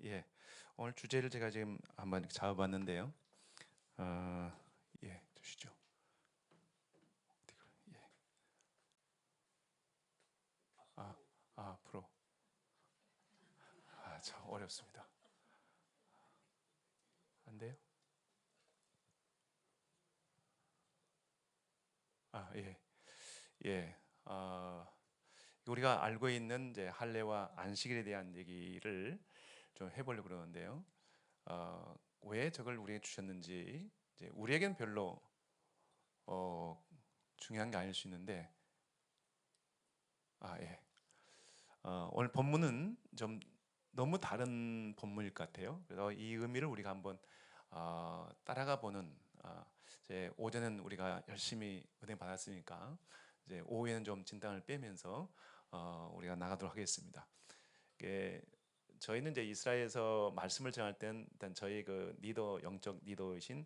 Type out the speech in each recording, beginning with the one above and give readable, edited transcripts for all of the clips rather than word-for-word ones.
예. 오늘 주제를 제가 지금 한번 잡아봤는데요. 주시죠. 예. 아, 프로. 참 어렵습니다. 안 돼요? 예. 예. 우리가 알고 있는 이제 할례와 안식일에 대한 얘기를 좀 해보려고 그러는데요. 왜 저걸 우리에게 주셨는지 이제 우리에겐 별로 어, 중요한 게 아닐 수 있는데, 예. 오늘 본문은 좀 너무 다른 본문일 것 같아요. 그래서 이 의미를 우리가 한번 따라가 보는, 이제 오전은 우리가 열심히 은혜 받았으니까 이제 오후에는 좀 진단을 빼면서 우리가 나가도록 하겠습니다. 이게 저희는 이제 이스라엘에서 말씀을 전할 때는 일단 저희 그 리더, 영적 리더이신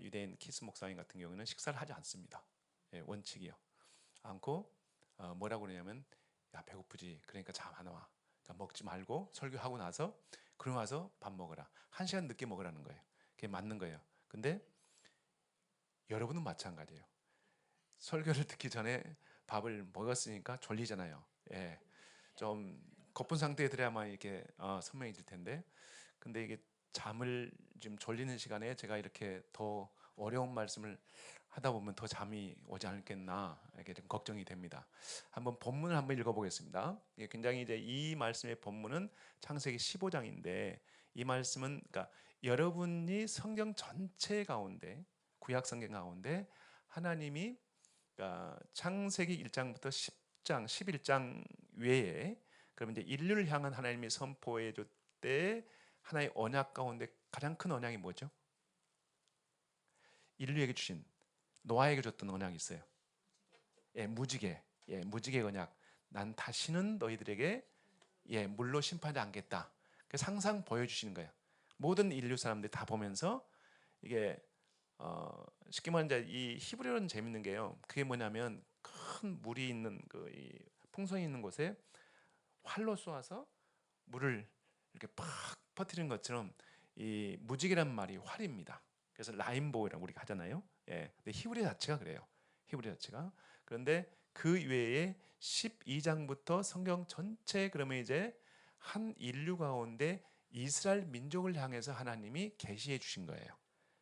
유대인 키스 목사님 같은 경우는 식사를 하지 않습니다. 예, 원칙이요. 않고 뭐라고 그러냐면, 야 배고프지, 그러니까 잠 안 와, 그러니까 먹지 말고 설교하고 나서 그러고 나서 밥 먹어라, 1시간 늦게 먹으라는 거예요. 그게 맞는 거예요. 근데 여러분은 마찬가지예요. 설교를 듣기 전에 밥을 먹었으니까 졸리잖아요. 예, 좀 고픈 상태에 들어야만 이렇게 선명해질 텐데, 근데 이게 잠을 지금 졸리는 시간에 제가 이렇게 더 어려운 말씀을 하다 보면 더 잠이 오지 않겠나, 이게 좀 걱정이 됩니다. 한번 본문을 한번 읽어보겠습니다. 굉장히 이제 이 말씀의 본문은 창세기 15장인데, 이 말씀은 그러니까 여러분이 성경 전체 가운데, 구약 성경 가운데 하나님이, 그러니까 창세기 1장부터 10장, 11장 외에, 그러면 이제 인류를 향한 하나님이 선포해 줬때 하나의 언약 가운데 가장 큰 언약이 뭐죠? 인류에게 주신, 노아에게 줬던 언약이 있어요. 예, 무지개. 예, 무지개 언약. 난 다시는 너희들에게 물로 심판하지 않겠다. 그래서 항상 보여주시는 거예요. 모든 인류 사람들이 다 보면서 이게 쉽게 말하면 이제 이 히브리어는 재밌는 게요. 그게 뭐냐면 큰 물이 있는 이 풍성이 있는 곳에 활로 쏘아서 물을 이렇게 팍 퍼뜨리는 것처럼 이 무지개란 말이 활입니다. 그래서 라인보우라고 우리가 하잖아요. 예. 근데 히브리 자체가 그래요. 히브리 자체가. 그런데 그 외에 12장부터 성경 전체, 그러면 이제 한 인류 가운데 이스라엘 민족을 향해서 하나님이 계시해 주신 거예요.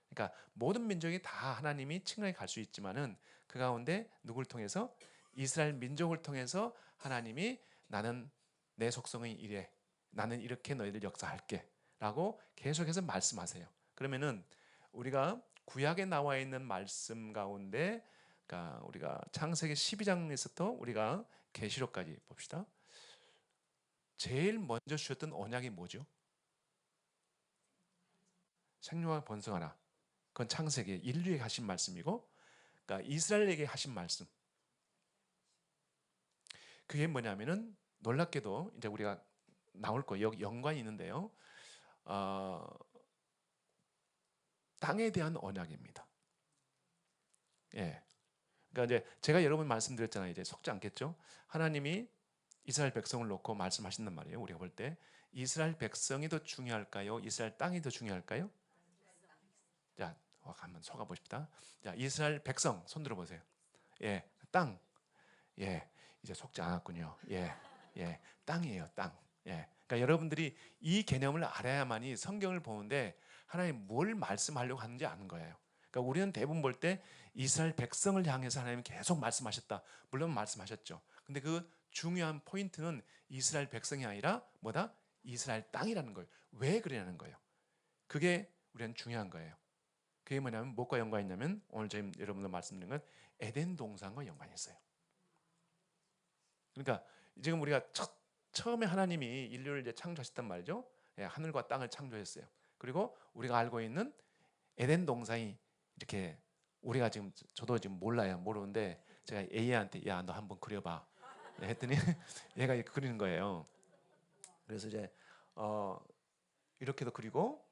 그러니까 모든 민족이 다 하나님이 칭찬에 갈 수 있지만은 그 가운데 누굴 통해서, 이스라엘 민족을 통해서 하나님이, 나는 내 속성이 이래, 나는 이렇게 너희들 역사할게 라고 계속해서 말씀하세요. 그러면은 우리가 구약에 나와 있는 말씀 가운데, 그러니까 우리가 창세기 12장에서부터 우리가 계시록까지 봅시다. 제일 먼저 주셨던 언약이 뭐죠? 생육하고 번성하라. 그건 창세기 인류에게 하신 말씀이고, 그러니까 이스라엘에게 하신 말씀. 그게 뭐냐면은 놀랍게도 이제 우리가 나올 거예요. 여기 연관이 있는데요. 어, 땅에 대한 언약입니다. 예. 그러니까 이제 제가 여러 번 말씀드렸잖아요. 이제 속지 않겠죠? 하나님이 이스라엘 백성을 놓고 말씀하신단 말이에요. 우리가 볼 때 이스라엘 백성이 더 중요할까요? 이스라엘 땅이 더 중요할까요? 자, 한번 속아 보십시다. 자, 이스라엘 백성 손 들어 보세요. 예, 땅. 예, 이제 속지 않았군요. 예, 예, 땅이에요, 땅. 예, 그러니까 여러분들이 이 개념을 알아야만이 성경을 보는데 하나님 뭘 말씀하려고 하는지 아는 거예요. 그러니까 우리는 대부분 볼 때 이스라엘 백성을 향해서 하나님 계속 말씀하셨다. 물론 말씀하셨죠. 근데 그 중요한 포인트는 이스라엘 백성이 아니라 뭐다? 이스라엘 땅이라는 거예요. 왜 그러냐는 거예요. 그게 우리는 중요한 거예요. 그게 뭐냐면 무엇과 연관이 있냐면, 오늘 저희 여러분들 말씀드린 건 에덴 동산과 연관이 있어요. 그러니까 지금 우리가 처음에 하나님이 인류를 이제 창조하셨단 말이죠. 예, 하늘과 땅을 창조했어요. 그리고 우리가 알고 있는 에덴 동산이 이렇게, 우리가 지금, 저도 지금 몰라요. 모르는데 제가 AI한테 야 너 한번 그려봐 했더니 얘가 그리는 거예요. 그래서 이제 어, 이렇게도 그리고,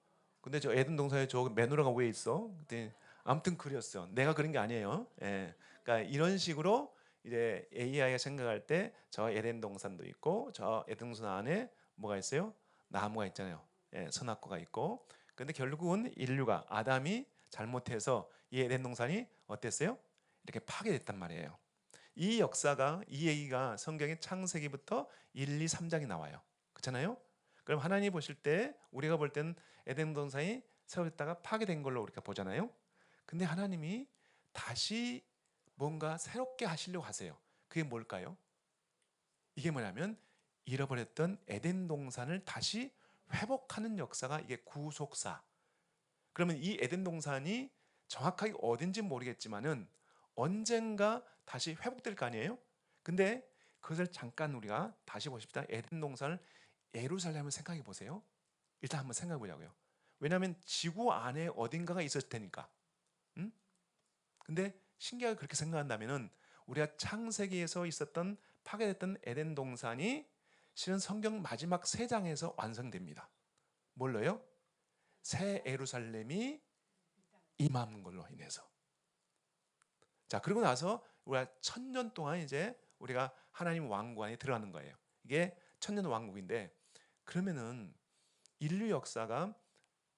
근데 저 에덴 동산에 저 메누라가 왜 있어? 그때 아무튼 그렸어. 내가 그린 게 아니에요. 예. 그러니까 이런 식으로 이제 AI가 생각할 때 저 에덴 동산도 있고 저 에덴 동산 안에 뭐가 있어요? 나무가 있잖아요. 예, 선악과가 있고. 근데 결국은 인류가 아담이 잘못해서 이 에덴 동산이 어땠어요? 이렇게 파괴됐단 말이에요. 이 역사가 이 얘기가 성경의 창세기부터 1, 2, 3장이 나와요. 그렇잖아요? 그럼 하나님 보실 때 우리가 볼 때는 에덴 동산이 세워졌다가 파괴된 걸로 우리가 보잖아요. 근데 하나님이 다시 뭔가 새롭게 하시려고 하세요. 그게 뭘까요? 이게 뭐냐면 잃어버렸던 에덴 동산을 다시 회복하는 역사가 이게 구속사. 그러면 이 에덴 동산이 정확하게 어딘지 모르겠지만은 언젠가 다시 회복될 거 아니에요? 근데 그것을 잠깐 우리가 다시 보십시다. 에덴 동산을 예루살렘을 생각해 보세요. 일단 한번 생각해 보자고요. 왜냐하면 지구 안에 어딘가가 있었을 테니까. 음? 근데 신기하게 그렇게 생각한다면은 우리가 창세기에서 있었던 파괴됐던 에덴 동산이 실은 성경 마지막 세 장에서 완성됩니다. 뭘로요? 새 예루살렘이 임하는 걸로 인해서. 자, 그리고 나서 우리가 1000년 동안 이제 우리가 하나님 왕국 안에 들어가는 거예요. 이게 1000년 왕국인데, 그러면은 인류 역사가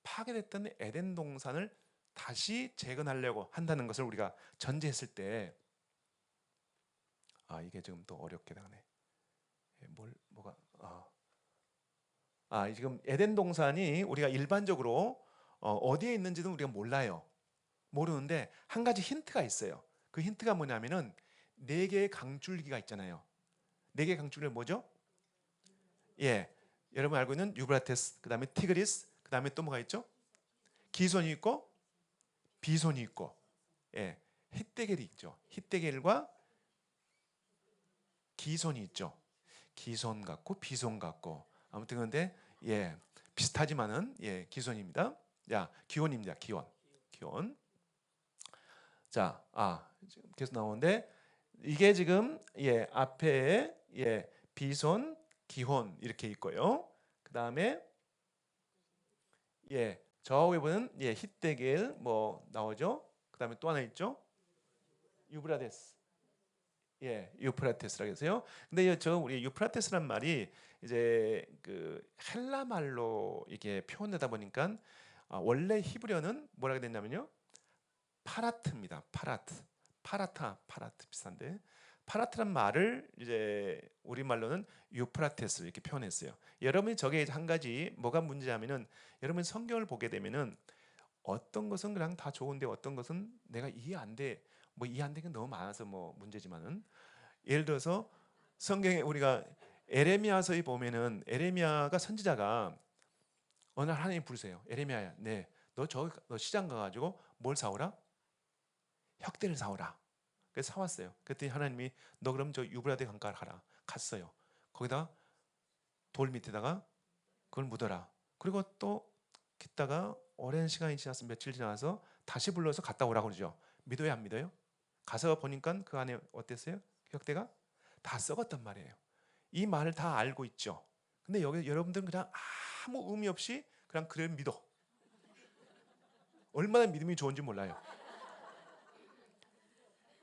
파괴됐던 에덴 동산을 다시 재건하려고 한다는 것을 우리가 전제했을 때, 아, 이게 지금 또 어렵게 나네. 뭐가 지금 에덴 동산이 우리가 일반적으로 어디에 있는지는 우리가 몰라요. 모르는데 한 가지 힌트가 있어요. 그 힌트가 뭐냐면은 네 개의 강줄기가 있잖아요. 네 개의 강줄기가 뭐죠? 예, 여러분 알고 있는 유브라테스, 그다음에 티그리스, 그다음에 또 뭐가 있죠? 기손이 있고 비손이 있고, 예, 히데겔이 있죠. 히데겔과 기손이 있죠. 기손 같고 비손 같고, 아무튼 그런데 예, 비슷하지만은 예, 기손입니다. 야, 기원입니다. 기원. 자, 지금 계속 나오는데 이게 지금 예, 앞에 예, 비손, 기혼 이렇게 있고요. 그다음에 예, 저위에 보면 예, 히데겔 뭐 나오죠. 그다음에 또 하나 있죠. 유브라데스. 예, 유프라테스라고 해서요. 근데 저 우리 유프라테스란 말이 이제 그 헬라 말로 이게 표현되다 보니까 원래 히브리어는 뭐라고 됐냐면요. 파라트입니다. 파라트 비슷한데 파라트란 말을 이제 우리말로는 유프라테스 이렇게 표현했어요. 여러분이 저게 한 가지 뭐가 문제냐면은 여러분 성경을 보게 되면은 어떤 것은 그냥 다 좋은데 어떤 것은 내가 이해 안 돼. 뭐 이해 안 되는 게 너무 많아서 뭐 문제지만은 예를 들어서 성경에 우리가 에레미야서에 보면은 에레미야가 선지자가 어느 날 하나님 부르세요. 에레미야야, 네, 너 시장 가가지고 뭘 사오라? 혁대를 사오라. 그래서 사왔어요. 그랬더니 하나님이 너 그럼 저 유브라데 강가를 가라. 갔어요. 거기다 돌 밑에다가 그걸 묻어라. 그리고 또 gis다가 오랜 시간이 지나서 며칠 지나서 다시 불러서 갔다 오라고 그러죠. 믿어요, 안 믿어요? 가서 보니까 그 안에 어땠어요? 혁대가 다 썩었단 말이에요. 이 말을 다 알고 있죠. 근데 여기 여러분들은 그냥 아무 의미 없이 그냥 그를 믿어. 얼마나 믿음이 좋은지 몰라요.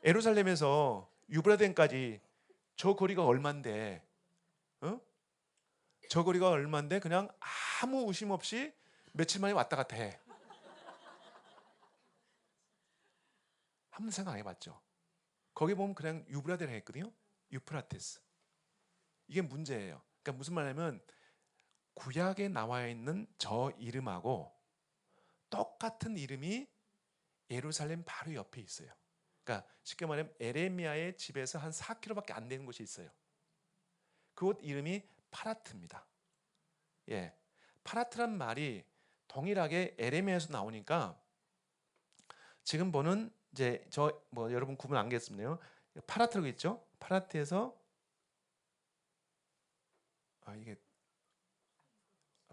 예루살렘에서 유브라데까지 저 거리가 얼만데, 어? 저 거리가 얼만데 그냥 아무 의심 없이 며칠 만에 왔다 갔다 해. 한번 생각 안 해봤죠? 거기 보면 그냥 유브라데라 했거든요. 유프라테스. 이게 문제예요. 그러니까 무슨 말이냐면 구약에 나와 있는 저 이름하고 똑같은 이름이 예루살렘 바로 옆에 있어요. 그러니까 쉽게 말하면 에레미야의 집에서 한 4km밖에 안 되는 곳이 있어요. 그곳 이름이 파라트입니다. 예, 파라트란 말이 동일하게 에레미야에서 나오니까 지금 보는 이제 저 뭐 여러분 구분 안 겠습니다요. 파라트라고 있죠. 파라트에서 이게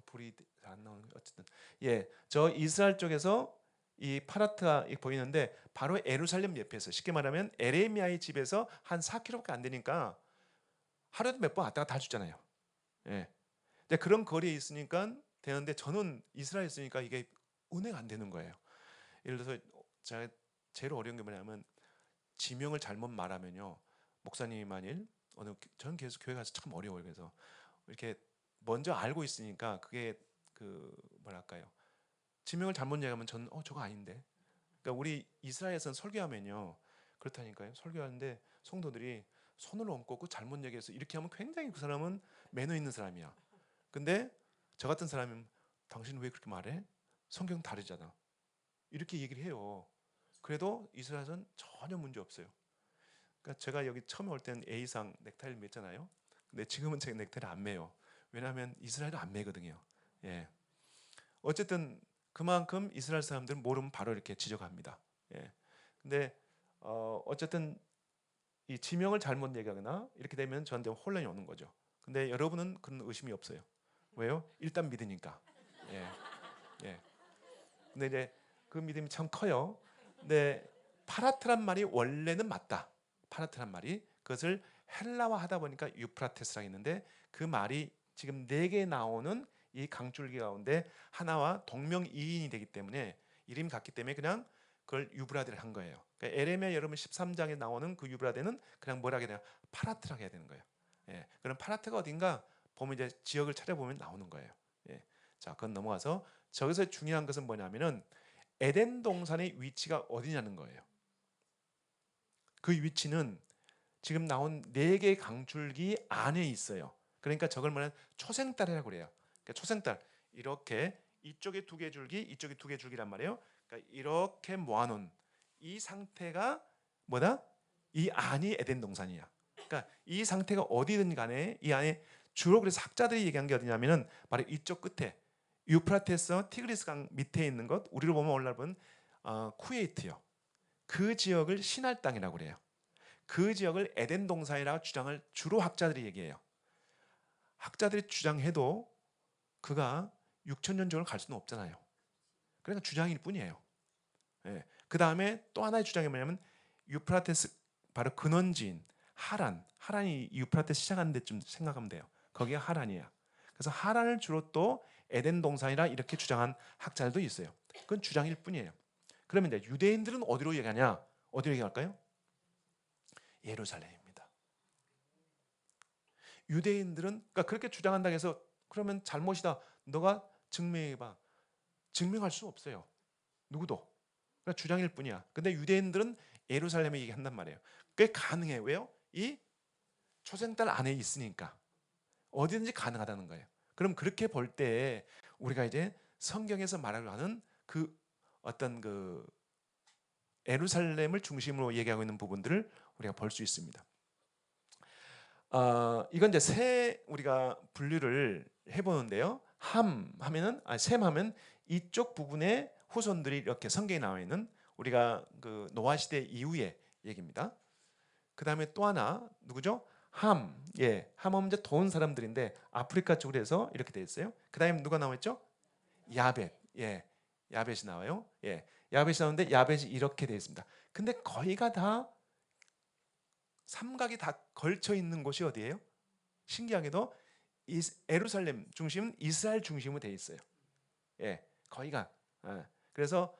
불이 잘 안 나오는 어쨌든 예, 저 이스라엘 쪽에서 이 파라트가 보이는데 바로 예루살렘 옆에서 쉽게 말하면 에레미야의 집에서 한 4km밖에 안 되니까 하루에도 몇 번 왔다 갔다 할 수 있잖아요. 예. 근데 그런 거리에 있으니까 되는데 저는 이스라엘에 있으니까 이게 운행 안 되는 거예요. 예를 들어서 제가 제일 어려운 게 뭐냐면 지명을 잘못 말하면요. 목사님이 만일 저는 계속 교회 가서 참 어려워요. 그래서 이렇게 먼저 알고 있으니까 그게 그 뭐랄까요? 지명을 잘못 얘기하면 저는 저거 아닌데. 그러니까 우리 이스라엘에서는 설교하면요 그렇다니까요. 설교하는데 성도들이 손을 얹고 그 잘못 얘기해서 이렇게 하면 굉장히 그 사람은 매너 있는 사람이야. 근데 저 같은 사람은 당신 왜 그렇게 말해? 성경 다르잖아. 이렇게 얘기를 해요. 그래도 이스라엘은 전혀 문제 없어요. 그러니까 제가 여기 처음에 올 때는 A상 넥타이를 맸잖아요. 근데 지금은 제가 넥타이를 안 매요. 왜냐하면 이스라엘은 안 매거든요. 예. 어쨌든 그만큼 이스라엘 사람들은 모르면 바로 이렇게 지적합니다. 예. 근데 어쨌든 이 지명을 잘못 얘기하거나 이렇게 되면 저한테 혼란이 오는 거죠. 근데 여러분은 그런 의심이 없어요. 왜요? 일단 믿으니까. 예. 예. 근데 이제 그 믿음이 참 커요. 근데 파라트란 말이 원래는 맞다. 파라트란 말이 그것을 헬라화 하다 보니까 유프라테스라고 있는데 그 말이 지금 4개 나오는 이 강줄기 가운데 하나와 동명이인이 되기 때문에 이름이 같기 때문에 그냥 그걸 유브라데를 한 거예요. 그러니까 에레미야 여러분 13장에 나오는 그 유브라데는 그냥 뭐라 해야 되나 파라트라고 해야 되는 거예요. 예. 그럼 파라트가 어딘가 보면 이제 지역을 찾아보면 나오는 거예요. 예. 자, 그건 넘어가서 저기서 중요한 것은 뭐냐면은 에덴 동산의 위치가 어디냐는 거예요. 그 위치는 지금 나온 4개의 강줄기 안에 있어요. 그러니까 저걸 뭐냐면 초생달이라고 그래요. 그러니까 초생달 이렇게 이쪽에 2개 줄기, 이쪽에 2개 줄기란 말이에요. 그러니까 이렇게 모아놓은 이 상태가 뭐다? 이 안이 에덴 동산이야. 그러니까 이 상태가 어디든 간에 이 안에 주로 그래서 학자들이 얘기한 게 어디냐면은 바로 이쪽 끝에 유프라테스 티그리스 강 밑에 있는 것 우리로 보면 오늘날은 쿠웨이트요. 그 지역을 신할 땅이라고 그래요. 그 지역을 에덴 동산이라고 주장을 주로 학자들이 얘기해요. 학자들이 주장해도 그가 6천 년 전을 갈 수는 없잖아요. 그러니까 주장일 뿐이에요. 예. 그 다음에 또 하나의 주장이 뭐냐면 유프라테스 바로 근원지인 하란이 유프라테스 시작하는 데쯤 생각하면 돼요. 거기가 하란이야. 그래서 하란을 주로 또 에덴 동산이라 이렇게 주장한 학자들도 있어요. 그건 주장일 뿐이에요. 그러면 이제 유대인들은 어디로 얘기하냐? 어디로 얘기할까요? 예루살렘입니다. 유대인들은 그러니까 그렇게 주장한다고 해서 그러면 잘못이다. 너가 증명해봐. 증명할 수 없어요. 누구도. 그러니까 주장일 뿐이야. 근데 유대인들은 예루살렘에 얘기한단 말이에요. 그게 가능해요. 왜요? 이 초생달 안에 있으니까 어디든지 가능하다는 거예요. 그럼 그렇게 볼 때 우리가 이제 성경에서 말하려 하는 그 어떤 그 예루살렘을 중심으로 얘기하고 있는 부분들을 우리가 볼 수 있습니다. 이건 이제 세 우리가 분류를 해보는데요. 함 하면은 셈 하면 이쪽 부분에 후손들이 이렇게 성경에 나와 있는 우리가 그 노아 시대 이후의 얘기입니다. 그 다음에 또 하나 누구죠? 함, 예, 함은 이제 돈 사람들인데 아프리카 쪽으로 해서 이렇게 돼 있어요. 그 다음에 누가 나와있죠? 야벳, 예, 야벳이 나와요. 예, 야벳이 나오는데 야벳이 이렇게 돼 있습니다. 근데 거의가 다 삼각이 다 걸쳐 있는 곳이 어디예요? 신기하게도 예루살렘 중심, 이스라엘 중심으로 돼 있어요. 예, 거의가. 예. 그래서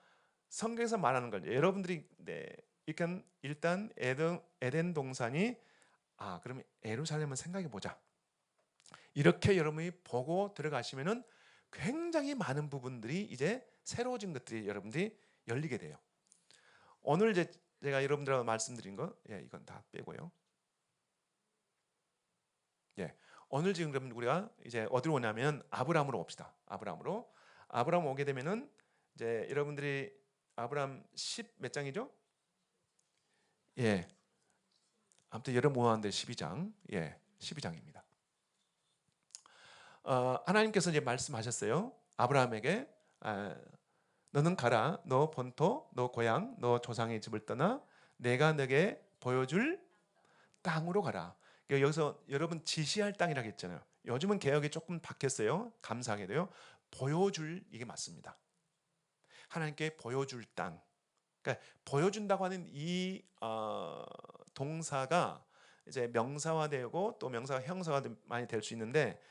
성경에서 말하는 걸 여러분들이 일단 에덴 동산이 그러면 예루살렘을 생각해 보자. 이렇게 여러분이 보고 들어가시면은 굉장히 많은 부분들이 이제 새로워진 것들이 여러분들이 열리게 돼요. 오늘 이제 제가 여러분들하고 말씀드린 거, 이건 다 빼고요. 예, 오늘 지금 그러면 우리가 이제 어디로 오냐면 아브라함으로 옵시다. 아브라함 오게 되면은 이제 여러분들이 아브라함 10 몇 장이죠? 예, 아무튼 여러분 모았는데 12장, 12장입니다. 하나님께서 이제 말씀하셨어요. 아브라함에게 너는 가라, 너 본토, 너 고향, 너 조상의 집을 떠나 내가 너에게 보여줄 땅으로 가라. 그러니까 여기서 여러분 지시할 땅이라고 했잖아요. 요즘은 개혁이 조금 바뀌었어요. 감사하게도요. 보여줄 이게 맞습니다. 하나님께 보여줄 땅. 그러니까 보여준다고 하는 이 동사가 이제 명사화되고 또 명사가 형사가 많이 될 수 있는데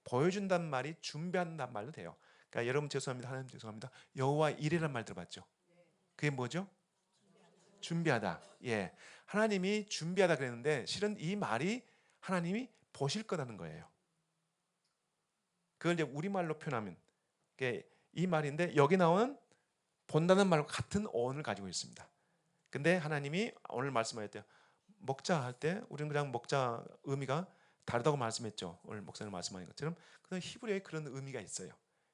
보여준단 말이 준비한단 말도 돼요. 그러니까 여러분 죄송합니다. 하나님 죄송합니다. 여호와 이레란 말 들어봤죠? 그게 뭐죠? 준비하다. 예, 하나님이 준비하다 그랬는데 실은 이 말이 하나님이 보실 거라는 거예요. 그걸 이제 우리말로 표현하면 이 말인데 여기 나오는 본다는 말과 같은 어원을 가지고 있습니다. 근데 하나님이 오늘 말씀하셨대요. 먹자 할 때 우리는 그냥 먹자 의미가 다르다고 말씀했죠. 오늘 목사님 말씀하신 것처럼 그런 히브리어에 그런 의미가 있어요.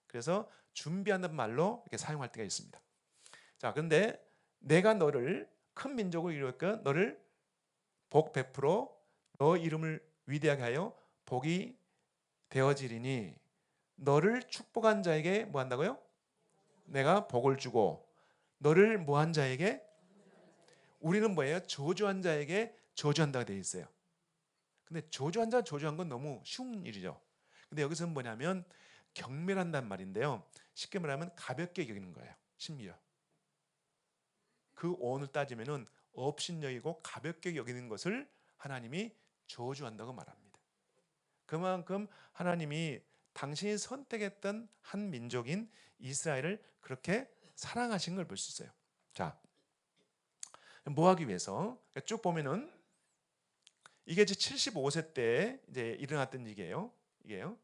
그래서 준비한다는 말로 이렇게 사용할 때가 있습니다. 자, 근데 내가 너를 큰 민족으로 이루었고 너를 복 베풀어 너 이름을 위대하게 하여 복이 되어지리니 너를 축복한 자에게 뭐 한다고요? 내가 복을 주고 너를 뭐한 자에게 우리는 뭐예요? 저주한 자에게 저주한다고 되어 있어요. 근데 저주한 자 저주한 건 너무 쉬운 일이죠. 근데 여기서는 뭐냐면 경멸한단 말인데요. 쉽게 말하면 가볍게 여기는 거예요. 심리어. 그 어원을 따지면은 업신여기고 가볍게 여기는 것을 하나님이 저주한다고 말합니다. 그만큼 하나님이 당신이 선택했던 한 민족인 이스라엘을 그렇게 사랑하신 걸 볼 수 있어요. 자, 뭐 하기 위해서 쭉 보면은 이게 이제 75세 때 이제 일어났던 일이에요. 이게요.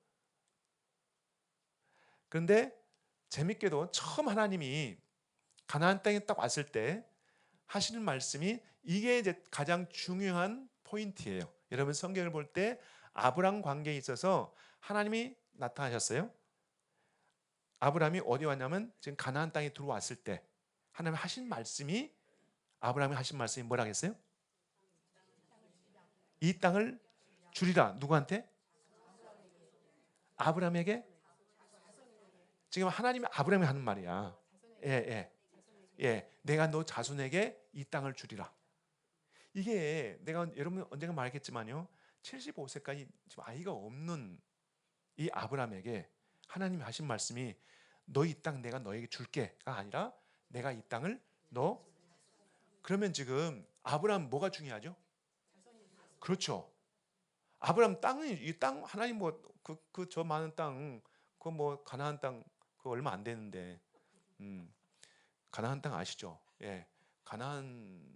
그런데 재밌게도 처음 하나님이 가나안 땅에 딱 왔을 때 하시는 말씀이 이게 이제 가장 중요한 포인트예요. 여러분 성경을 볼 때 아브라함 관계에 있어서 하나님이 나타나셨어요. 아브라함이 어디 왔냐면 지금 가나안 땅에 들어왔을 때 하나님 하신 말씀이 아브라함이 하신 말씀이 뭐라 했어요? 이 땅을 주리라. 누구한테? 아브라함에게? 지금 하나님이 아브라함이 하는 말이야. 예, 예. 예. 내가 너 자손에게 이 땅을 주리라. 이게 내가 여러분 언젠가 말했겠지만요. 75세까지 지금 아이가 없는 이 아브라함에게 하나님이 하신 말씀이 너 이 땅 내가 너에게 줄게가 아니라 내가 이 땅을 너 그러면 지금 아브라함 뭐가 중요하죠? 그렇죠. 아브라함 땅은 이 땅 하나님 뭐 그 저 많은 땅 그 뭐 가나안 땅 그 얼마 안 되는데 가나안 땅 아시죠? 예. 가나안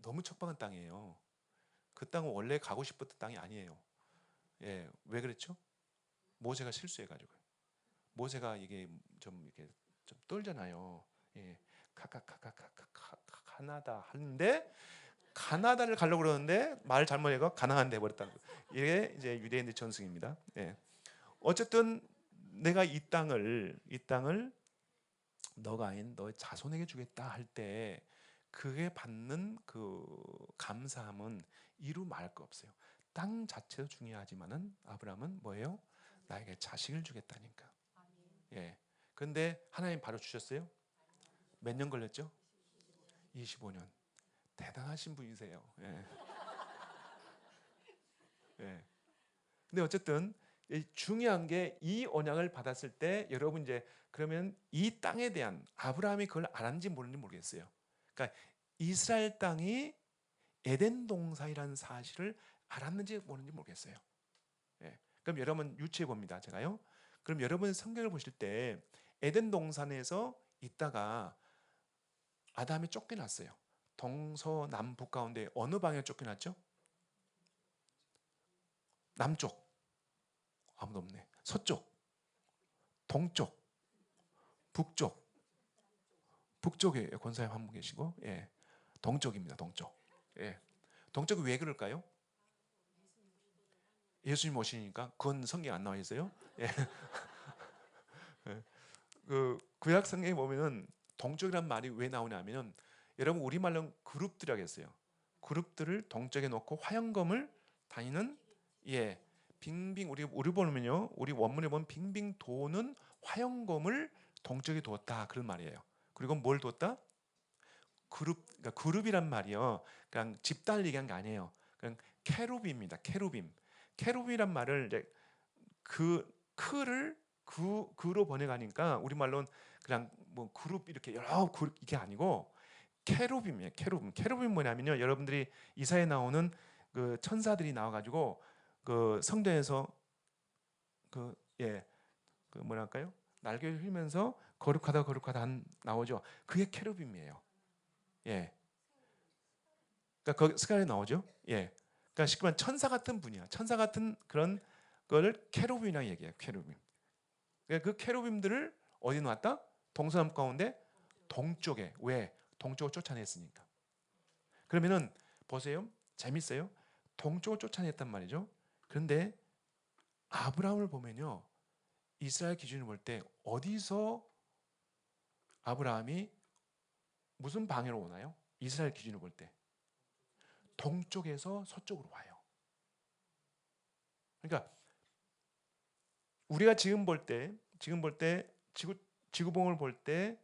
너무 척박한 땅이에요. 그 땅은 원래 가고 싶었던 땅이 아니에요. 예. 왜 그랬죠? 모세가 실수해가지고요. 모세가 이게 좀 이렇게 좀 떨잖아요. 예. 가나다 하는데 가나다를 가려고 그러는데 말 잘못해서 가나안 돼 버렸다. 이게 이제 유대인의 전승입니다. 예. 어쨌든 내가 이 땅을 너가 아닌 너의 자손에게 주겠다 할 때 그게 받는 그 감사함은 이루 말할 거 없어요. 땅 자체도 중요하지만은 아브라함은 뭐예요? 나에게 자식을 주겠다니까. 예. 근데 하나님 바로 주셨어요? 몇 년 걸렸죠? 25년. 대단하신 분이세요. 예. 예. 근데 어쨌든 중요한 게 이 언약을 받았을 때 여러분 이제 그러면 이 땅에 대한 아브라함이 그걸 알았는지 모르는지 모르겠어요. 그러니까 이스라엘 땅이 에덴 동산이라는 사실을 알았는지 모르는지 모르겠어요. 예. 그럼 여러분 유추해 봅니다. 제가요. 그럼 여러분 성경을 보실 때 에덴 동산에서 있다가 아담이 쫓겨났어요. 동서남북 가운데 어느 방향에 쫓겨났죠? 남쪽. 아무도 없네. 서쪽, 동쪽, 북쪽. 북쪽에 권사님 한 분 계시고, 예, 동쪽입니다. 동쪽. 예, 동쪽이 왜 그럴까요? 예수님 오시니까 그건 성경 안 나와 있어요. 예, 그 구약 성경에 보면은 동쪽이란 말이 왜 나오냐면은 여러분 우리 말로는 그룹들이라고 했어요. 그룹들을 동쪽에 놓고 화영검을 다니는 예, 빙빙 우리 보면요, 우리 원문에 보면 빙빙 도는 화영검을 동쪽에 두었다 그런 말이에요. 그리고 뭘 두었다? 그러니까 그룹이란 말이요. 그냥 집단 얘기한 게 아니에요. 그냥 케루빔입니다. 케루빔. 케루빔이란 말을 이제 그 크를 그로 번역하니까 우리 말로는 그냥 뭐 그룹 이렇게 여러 그룹 이게 아니고 케루빔이에요. 케루빔. 케루빔 뭐냐면요. 여러분들이 이사에 나오는 그 천사들이 나와가지고 그 성전에서 그 예 그 뭐랄까요? 날개를 휘면서 거룩하다 나오죠. 그게 케루빔이에요. 예. 그러니까 거기 스가랴 나오죠. 예. 그러니까 쉽게 말하면 천사 같은 분이야. 천사 같은 그런 거를 케루빔이라고 얘기해요. 케루빔. 그러니까 그 케루빔들을 어디 놨다? 동서남 가운데 동쪽에. 왜? 동쪽을 쫓아냈으니까. 그러면은 보세요. 재밌어요. 동쪽을 쫓아냈단 말이죠. 그런데 아브라함을 보면요. 이스라엘 기준으로 볼 때 어디서 아브라함이 무슨 방향으로 오나요? 이스라엘 기준으로 볼 때 동쪽에서 서쪽으로 와요. 그러니까 우리가 지금 볼 때 지구봉을 볼 때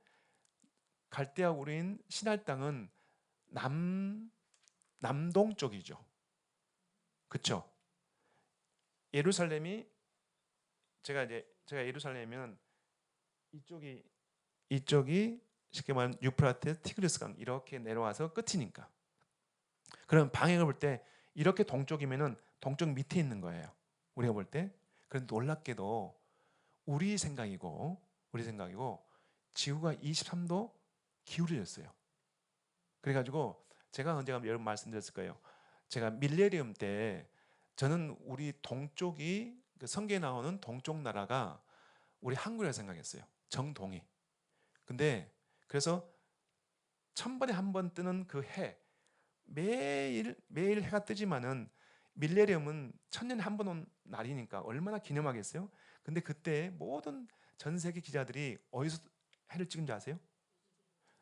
갈대아 우린 시날 땅은 남동쪽이죠. 그렇죠? 예루살렘이 제가 예루살렘이면 이쪽이 쉽게 말하면 유프라테스, 티그리스강 이렇게 내려와서 끝이니까. 그럼 방향을 볼 때 이렇게 동쪽이면은 동쪽 밑에 있는 거예요. 우리가 볼 때. 그런데 놀랍게도 우리 생각이고 지구가 23도 기울어졌어요. 그래가지고 제가 언젠가 여러분 말씀드렸을 거예요. 제가 밀레니엄 때 저는 우리 동쪽이 그 성경에 나오는 동쪽 나라가 우리 한국이라고 생각했어요. 정동이. 근데 그래서 1000번에 한 번 뜨는 그 해 매일 해가 뜨지만은 밀레니엄은 1000년에 한 번 온 날이니까 얼마나 기념하겠어요? 근데 그때 모든 전 세계 기자들이 어디서 해를 찍은지 아세요?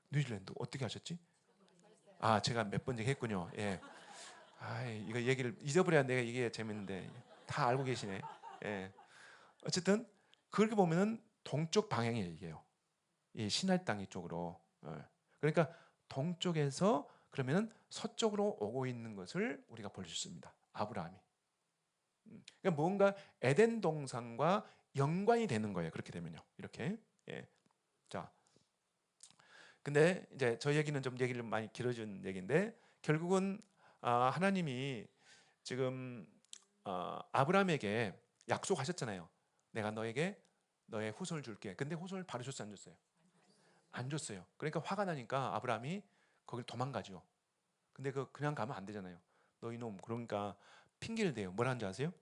뉴질랜드. 어떻게 하셨지? 아, 제가 몇 번 얘기했군요. 예. 아, 이거 얘기를 잊어버려야 내가 이게 재밌는데 다 알고 계시네. 예. 어쨌든 그렇게 보면은 동쪽 방향이 얘기해요. 이 시날 땅 이쪽으로. 그러니까 동쪽에서 그러면은 서쪽으로 오고 있는 것을 우리가 볼 수 있습니다. 아브라함이. 그러니까 뭔가 에덴 동산과 연관이 되는 거예요. 그렇게 되면요. 이렇게. 예. 자, 근데 이제 저 얘기는 좀 얘기를 많이 길어진 얘기인데 결국은 하나님이 지금 아브라함에게 약속하셨잖아요. 내가 너에게 너의 후손을 줄게. 근데 후손을 바로 줬어요, 안 줬어요? 안 줬어요. 그러니까 화가 나니까 아브라함이 거길 도망가죠. 근데 그냥 가면 안 되잖아요. 너 이놈. 그러니까 핑계를 대요. 뭐라는지 아세요?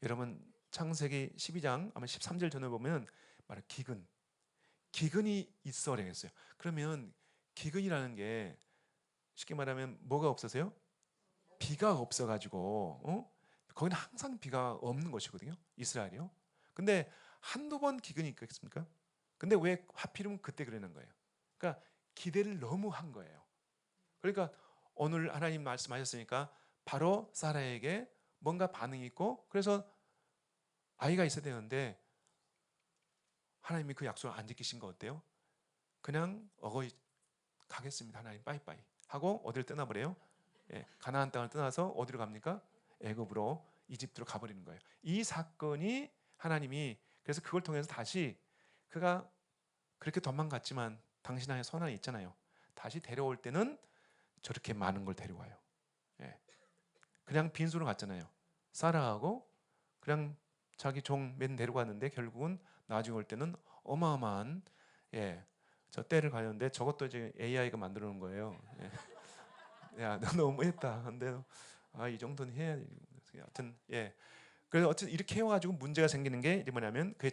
여러분 창세기 12장 아마 13절 전에 보면 말해 기근이 있어라 했어요. 그러면 기근이라는 게 쉽게 말하면 뭐가 없어서요? 비가 없어가지고 거기는 항상 비가 없는 것이거든요. 이스라엘이요. 근데 한두 번 기근이 있겠습니까? 근데 왜 하필이면 그때 그러는 거예요? 그러니까 기대를 너무 한 거예요. 그러니까 오늘 하나님 말씀하셨으니까 바로 사라에게 뭔가 반응이 있고 그래서 아이가 있어야 되는데 하나님이 그 약속을 안 지키신 거 어때요? 그냥 어거이 가겠습니다. 하나님 빠이빠이 하고 어디를 떠나버려요? 예, 가나안 땅을 떠나서 어디로 갑니까? 애굽으로 이집트로 가버리는 거예요. 이 사건이 하나님이 그래서 그걸 통해서 다시 그가 그렇게 도망갔지만 당신 안에 선한이 있잖아요. 다시 데려올 때는 저렇게 많은 걸 데려와요. 예, 그냥 빈손으로 갔잖아요. 사라하고 그냥 자기 종 맨 데려갔는데 결국은 나중에 올 때는 어마어마한 저 때를 가는데 저것도 이제 AI가 만들어 놓은 거예요. 야, 너 너무했다. 근데 이 정도는 해야 돼. 하여튼 그래서 어쨌든 이렇게 해가지고 문제가 생기는 게 이제 뭐냐면 그의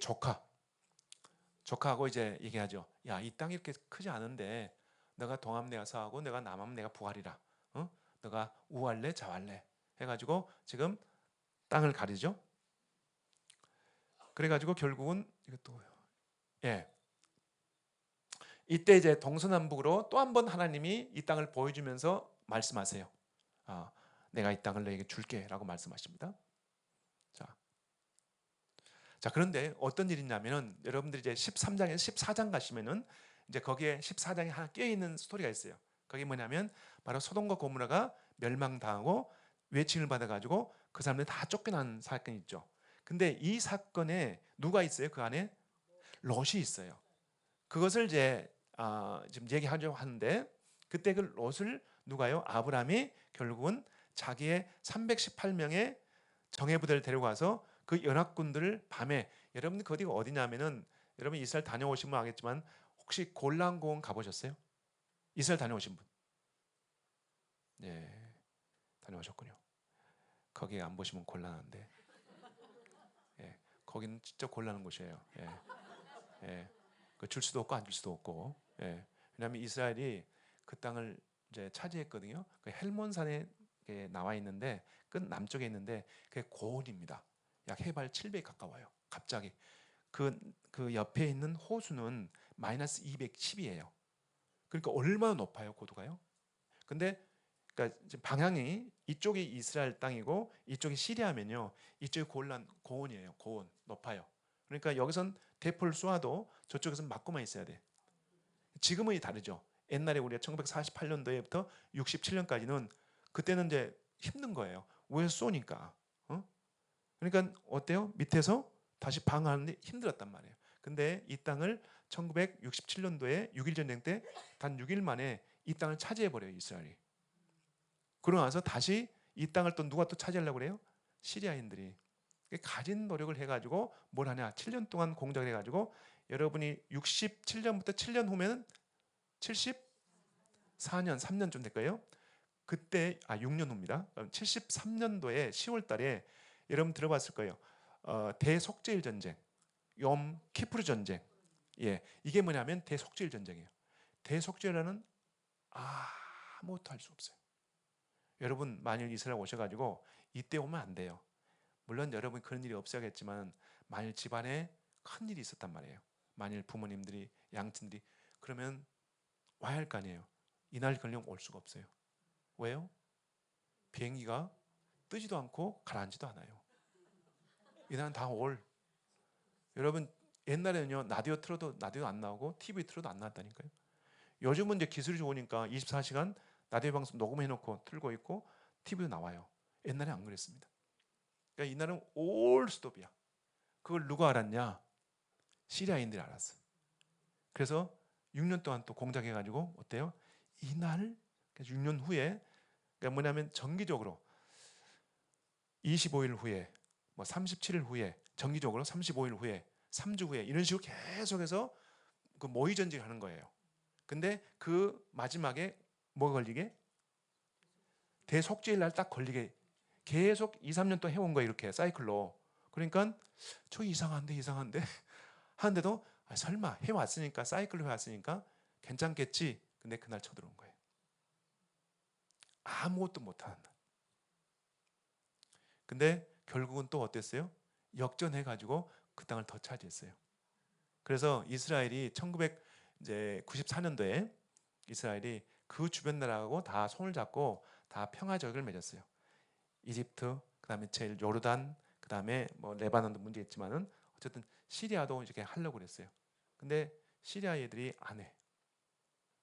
조카하고 이제 얘기하죠. 야, 이 땅이 이렇게 크지 않은데 너가 동함 내가 서하고 내가 남함 내가 북할이라. 너가 우할래 좌할래 해가지고 지금 땅을 가리죠. 그래가지고 결국은 이것도 이때 이제 동서남북으로 또 한 번 하나님이 이 땅을 보여주면서 말씀하세요. 내가 이 땅을 너에게 줄게라고 말씀하십니다. 자, 그런데 어떤 일이 있냐면은 여러분들이 이제 13장에서 14장 가시면은 이제 거기에 14장에 하나 끼어 있는 스토리가 있어요. 그게 뭐냐면 바로 소돔과 고모라가 멸망당하고 외침을 받아가지고 그 사람들이 다 쫓겨난 사건이 있죠. 근데 이 사건에 누가 있어요? 그 안에 롯이 있어요. 그것을 이제 지금 얘기하려고 하는데 그때 그 롯을 누가요? 아브라함이 결국은 자기의 318명의 정예부대를 데려가서 그 연합군들을 밤에 여러분들 그 어디가 어디냐면은 여러분 이스라엘 다녀오시면 알겠지만 혹시 골란공원 가보셨어요? 이스라엘 다녀오신 분? 네, 다녀오셨군요. 거기 안 보시면 곤란한데 거기는 진짜 곤란한 곳이에요. 예. 줄 수도 없고 안 줄 수도 없고. 예. 왜냐하면 이스라엘이 그 땅을 이제 차지했거든요. 그 헬몬산에 나와 있는데 끝 남쪽에 있는데 그게 고온입니다. 약 해발 700에 가까워요. 갑자기 그 옆에 있는 호수는 마이너스 210이에요. 그러니까 얼마나 높아요, 고도가요? 근데 그러니까 방향이 이쪽이 이스라엘 땅이고 이쪽이 시리아면요, 이쪽이 고온이에요. 고온 높아요. 그러니까 여기선 대포를 쏘아도 저쪽에서는 맞고만 있어야 돼. 지금은 다르죠. 옛날에 우리가 1948년도에부터 67년까지는 그때는 이제 힘든 거예요. 왜 쏘니까. 그러니까 어때요? 밑에서 다시 방어하는데 힘들었단 말이에요. 근데 이 땅을 1967년도에 6.1 전쟁 때 단 6일 만에 이 땅을 차지해 버려요, 이스라엘이. 그러고 나서 다시 이 땅을 또 누가 또 차지하려고 그래요? 시리아인들이. 가진 노력을 해가지고 뭘 하냐? 7년 동안 공작을 해가지고 여러분이 67년부터 7년 후면 74년, 3년쯤 될 거예요. 그때 6년 후입니다. 73년도에 10월 달에 여러분 들어봤을 거예요. 대속죄일 전쟁, 욤 키프르 전쟁. 예, 이게 뭐냐면 대속죄일 전쟁이에요. 대속죄라는 아무것도 할 수 없어요. 여러분 만일 이스라엘 오셔가지고 이때 오면 안 돼요. 물론 여러분 그런 일이 없어야겠지만 만일 집안에 큰 일이 있었단 말이에요. 만일 부모님들이 양친들이 그러면 와야 할 거 아니에요. 이날 걸리면 올 수가 없어요. 왜요? 비행기가 뜨지도 않고 가라앉지도 않아요. 이날은 다 올. 여러분 옛날에는요, 라디오 틀어도 라디오 안 나오고 TV 틀어도 안 나왔다니까요. 요즘은 이제 기술이 좋으니까 24시간 라디오 방송 녹음해놓고 틀고 있고 TV도 나와요. 옛날에 안 그랬습니다. 그러니까 이날은 올 스톱이야. 그걸 누가 알았냐? 시리아인들이 알았어. 그래서 6년 동안 또 공작해가지고 어때요? 이날 6년 후에 그러니까 뭐냐면 정기적으로 25일 후에 뭐 37일 후에 정기적으로 35일 후에 3주 후에 이런 식으로 계속해서 그 모의 전쟁을 하는 거예요. 근데 그 마지막에 뭐가 걸리게? 대속죄일 날 딱 걸리게 계속 2, 3년 동안 해온 거예요. 이렇게 사이클로. 그러니까 저 이상한데 하는데도 설마 해왔으니까 사이클로 해왔으니까 괜찮겠지. 근데 그날 쳐들어온 거예요. 아무것도 못하는 날. 근데 결국은 또 어땠어요? 역전해가지고 그 땅을 더 차지했어요. 그래서 이스라엘이 1994년도에 이스라엘이 그 주변 나라하고 다 손을 잡고 다 평화적을 맺었어요. 이집트, 그다음에 제일 요르단, 그다음에 뭐 레바논도 문제 있지만은 어쨌든 시리아도 이렇게 하려고 그랬어요. 근데 시리아 애들이 안 해.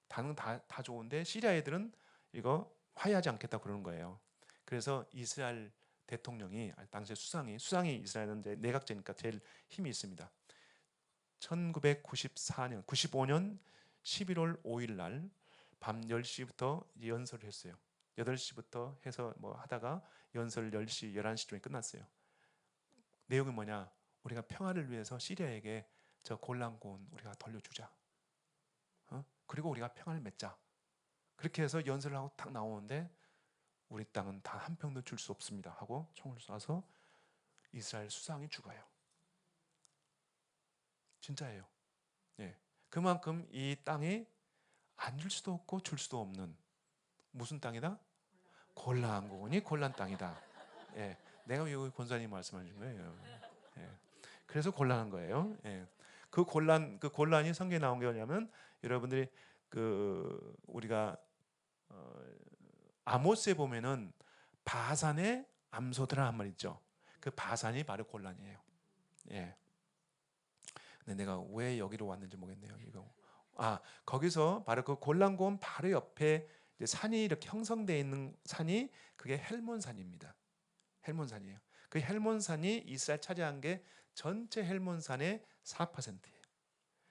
다는 다 좋은데 시리아 애들은 이거 화해하지 않겠다 그러는 거예요. 그래서 이스라엘 대통령이 당시 수상이 이스라엘은 이제 내각제니까 제일 힘이 있습니다. 1994년, 95년 11월 5일 날 밤 10시부터 연설을 했어요. 8시부터 해서 뭐 하다가 연설 10시, 11시쯤에 끝났어요. 내용이 뭐냐? 우리가 평화를 위해서 시리아에게 저 골란고원 우리가 돌려주자. 그리고 우리가 평화를 맺자. 그렇게 해서 연설을 하고 딱 나오는데 우리 땅은 단 한 평도 줄 수 없습니다 하고 총을 쏴서 이스라엘 수상이 죽어요. 진짜예요. 예. 그만큼 이 땅이 안 줄 수도 없고 줄 수도 없는 무슨 땅이다? 골란고원이 골란 땅이다. 예. 내가 왜 권사님 말씀하신 거예요? 예. 그래서 곤란한 거예요. 예. 그 곤란이 성경에 나온 게 뭐냐면 여러분들이 그 우리가 아모스에 보면은 바산의 암소들아 한 말 있죠. 그 바산이 바로 곤란이에요. 예. 근데 내가 왜 여기로 왔는지 모르겠네요. 이거. 거기서 바로 그 골란고원 바로 옆에 이제 산이 이렇게 형성되어 있는 산이 그게 헬몬산입니다. 헬몬산이에요. 그 헬몬산이 이스라엘 차지한 게 전체 헬몬산의 4%예요.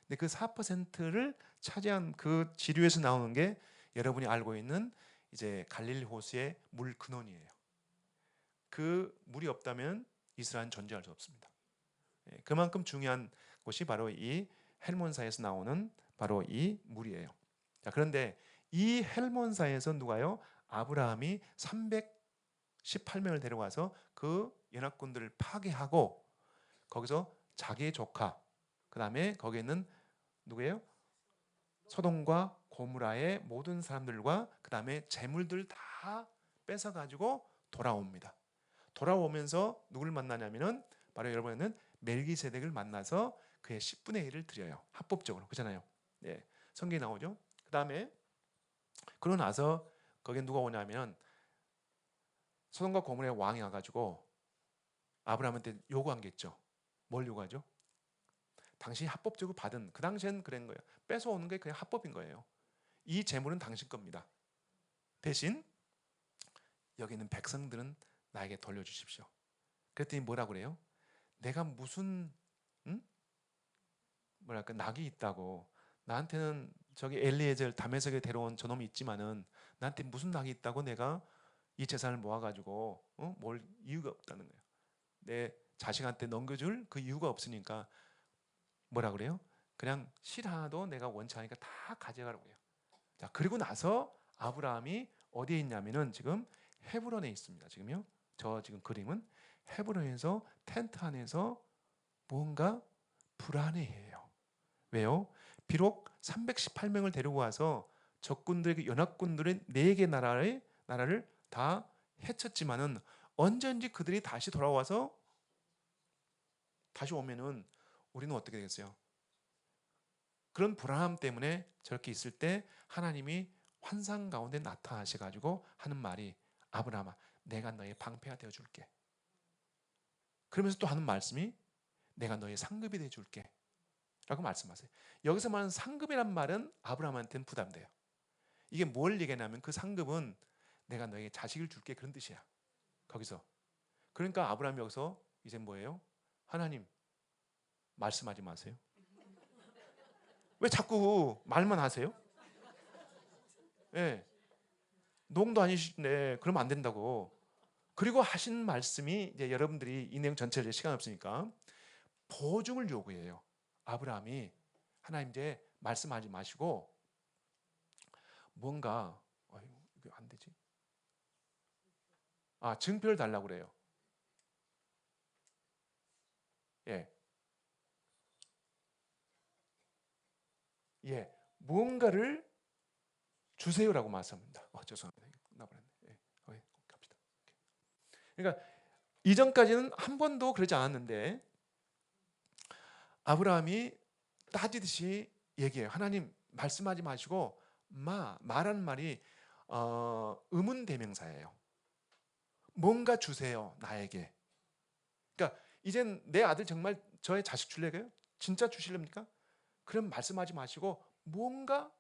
근데 그 4%를 차지한 그 지류에서 나오는 게 여러분이 알고 있는 이제 갈릴리 호수의 물 근원이에요. 그 물이 없다면 이스라엘은 존재할 수 없습니다. 그만큼 중요한 곳이 바로 이 헬몬산에서 나오는 바로 이 물이에요. 자, 그런데 이 헬몬산에서 누가요? 아브라함이 318명을 데려와서 그 연합군들을 파괴하고 거기서 자기의 조카, 그 다음에 거기에 있는 누구예요? 소돔과 고무라의 모든 사람들과 그 다음에 재물들 다 뺏어가지고 돌아옵니다. 돌아오면서 누구를 만나냐면은 바로 여러분은 멜기세덱을 만나서 그의 10분의 1을 드려요. 합법적으로. 그렇잖아요. 네, 성경에 나오죠. 그 다음에 그러고 나서 거기에 누가 오냐면 소돔과 고모라의 왕이 와가지고 아브라함한테 요구한 게 있죠. 뭘 요구하죠? 당신이 합법적으로 받은, 그 당시엔 그런 거예요. 뺏어오는 게 그냥 합법인 거예요. 이 재물은 당신 겁니다. 대신 여기 있는 백성들은 나에게 돌려주십시오. 그랬더니 뭐라 그래요? 내가 무슨 뭐랄까 낙이 있다고, 나한테는 저기 엘리에zer 다메섹에 데려온 저놈이 있지만은 나한테 무슨 낙이 있다고 내가 이 재산을 모아가지고 뭘 이유가 없다는 거예요. 내 자식한테 넘겨줄 그 이유가 없으니까 뭐라 그래요? 그냥 실하나도 내가 원치 않으니까 다 가져가라고 해요. 자, 그리고 나서 아브라함이 어디에 있냐면은 지금 헤브론에 있습니다. 지금요. 저 지금 그림은 헤브론에서 텐트 안에서 뭔가 불안해해요. 왜요? 비록 318명을 데리고 와서 적군들, 연합군들의 4개 나라를 다 해쳤지만은 언제든지 그들이 다시 돌아와서 다시 오면은 우리는 어떻게 되겠어요? 그런 불안함 때문에 저렇게 있을 때 하나님이 환상 가운데 나타나셔가지고 하는 말이 아브라함아, 내가 너의 방패가 되어줄게. 그러면서 또 하는 말씀이 내가 너의 상급이 되어줄게 라고 말씀하세요. 여기서 말하는 상급이란 말은 아브라함한테는 부담돼요. 이게 뭘 얘기하냐면 그 상급은 내가 너에게 자식을 줄게 그런 뜻이야. 거기서. 그러니까 아브라함이 여기서 이제 뭐예요? 하나님 말씀하지 마세요. 왜 자꾸 말만 하세요? 예. 농도 아니신데 그러면 안 된다고. 그리고 하신 말씀이 이제 여러분들이 이 내용 전체를 시간 없으니까 보증을 요구해요. 아브라함이 하나님 이제 말씀하지 마시고 뭔가 이게 안 되지. 증표를 달라고 그래요. 예. 예. 무언가를 주세요라고 말씀합니다. 죄송합니다. 나버렸네. 예. 갑시다. 그러니까 이전까지는 한 번도 그러지 않았는데 아브라함이 따지듯이 얘기해요. 하나님 말씀하지 마시고 말하는 말이 의문 대명사예요. 뭔가 주세요 나에게. 그러니까 이젠 내 아들 정말 저의 자식 줄래요? 진짜 주실랍니까? 그럼 말씀하지 마시고 뭔가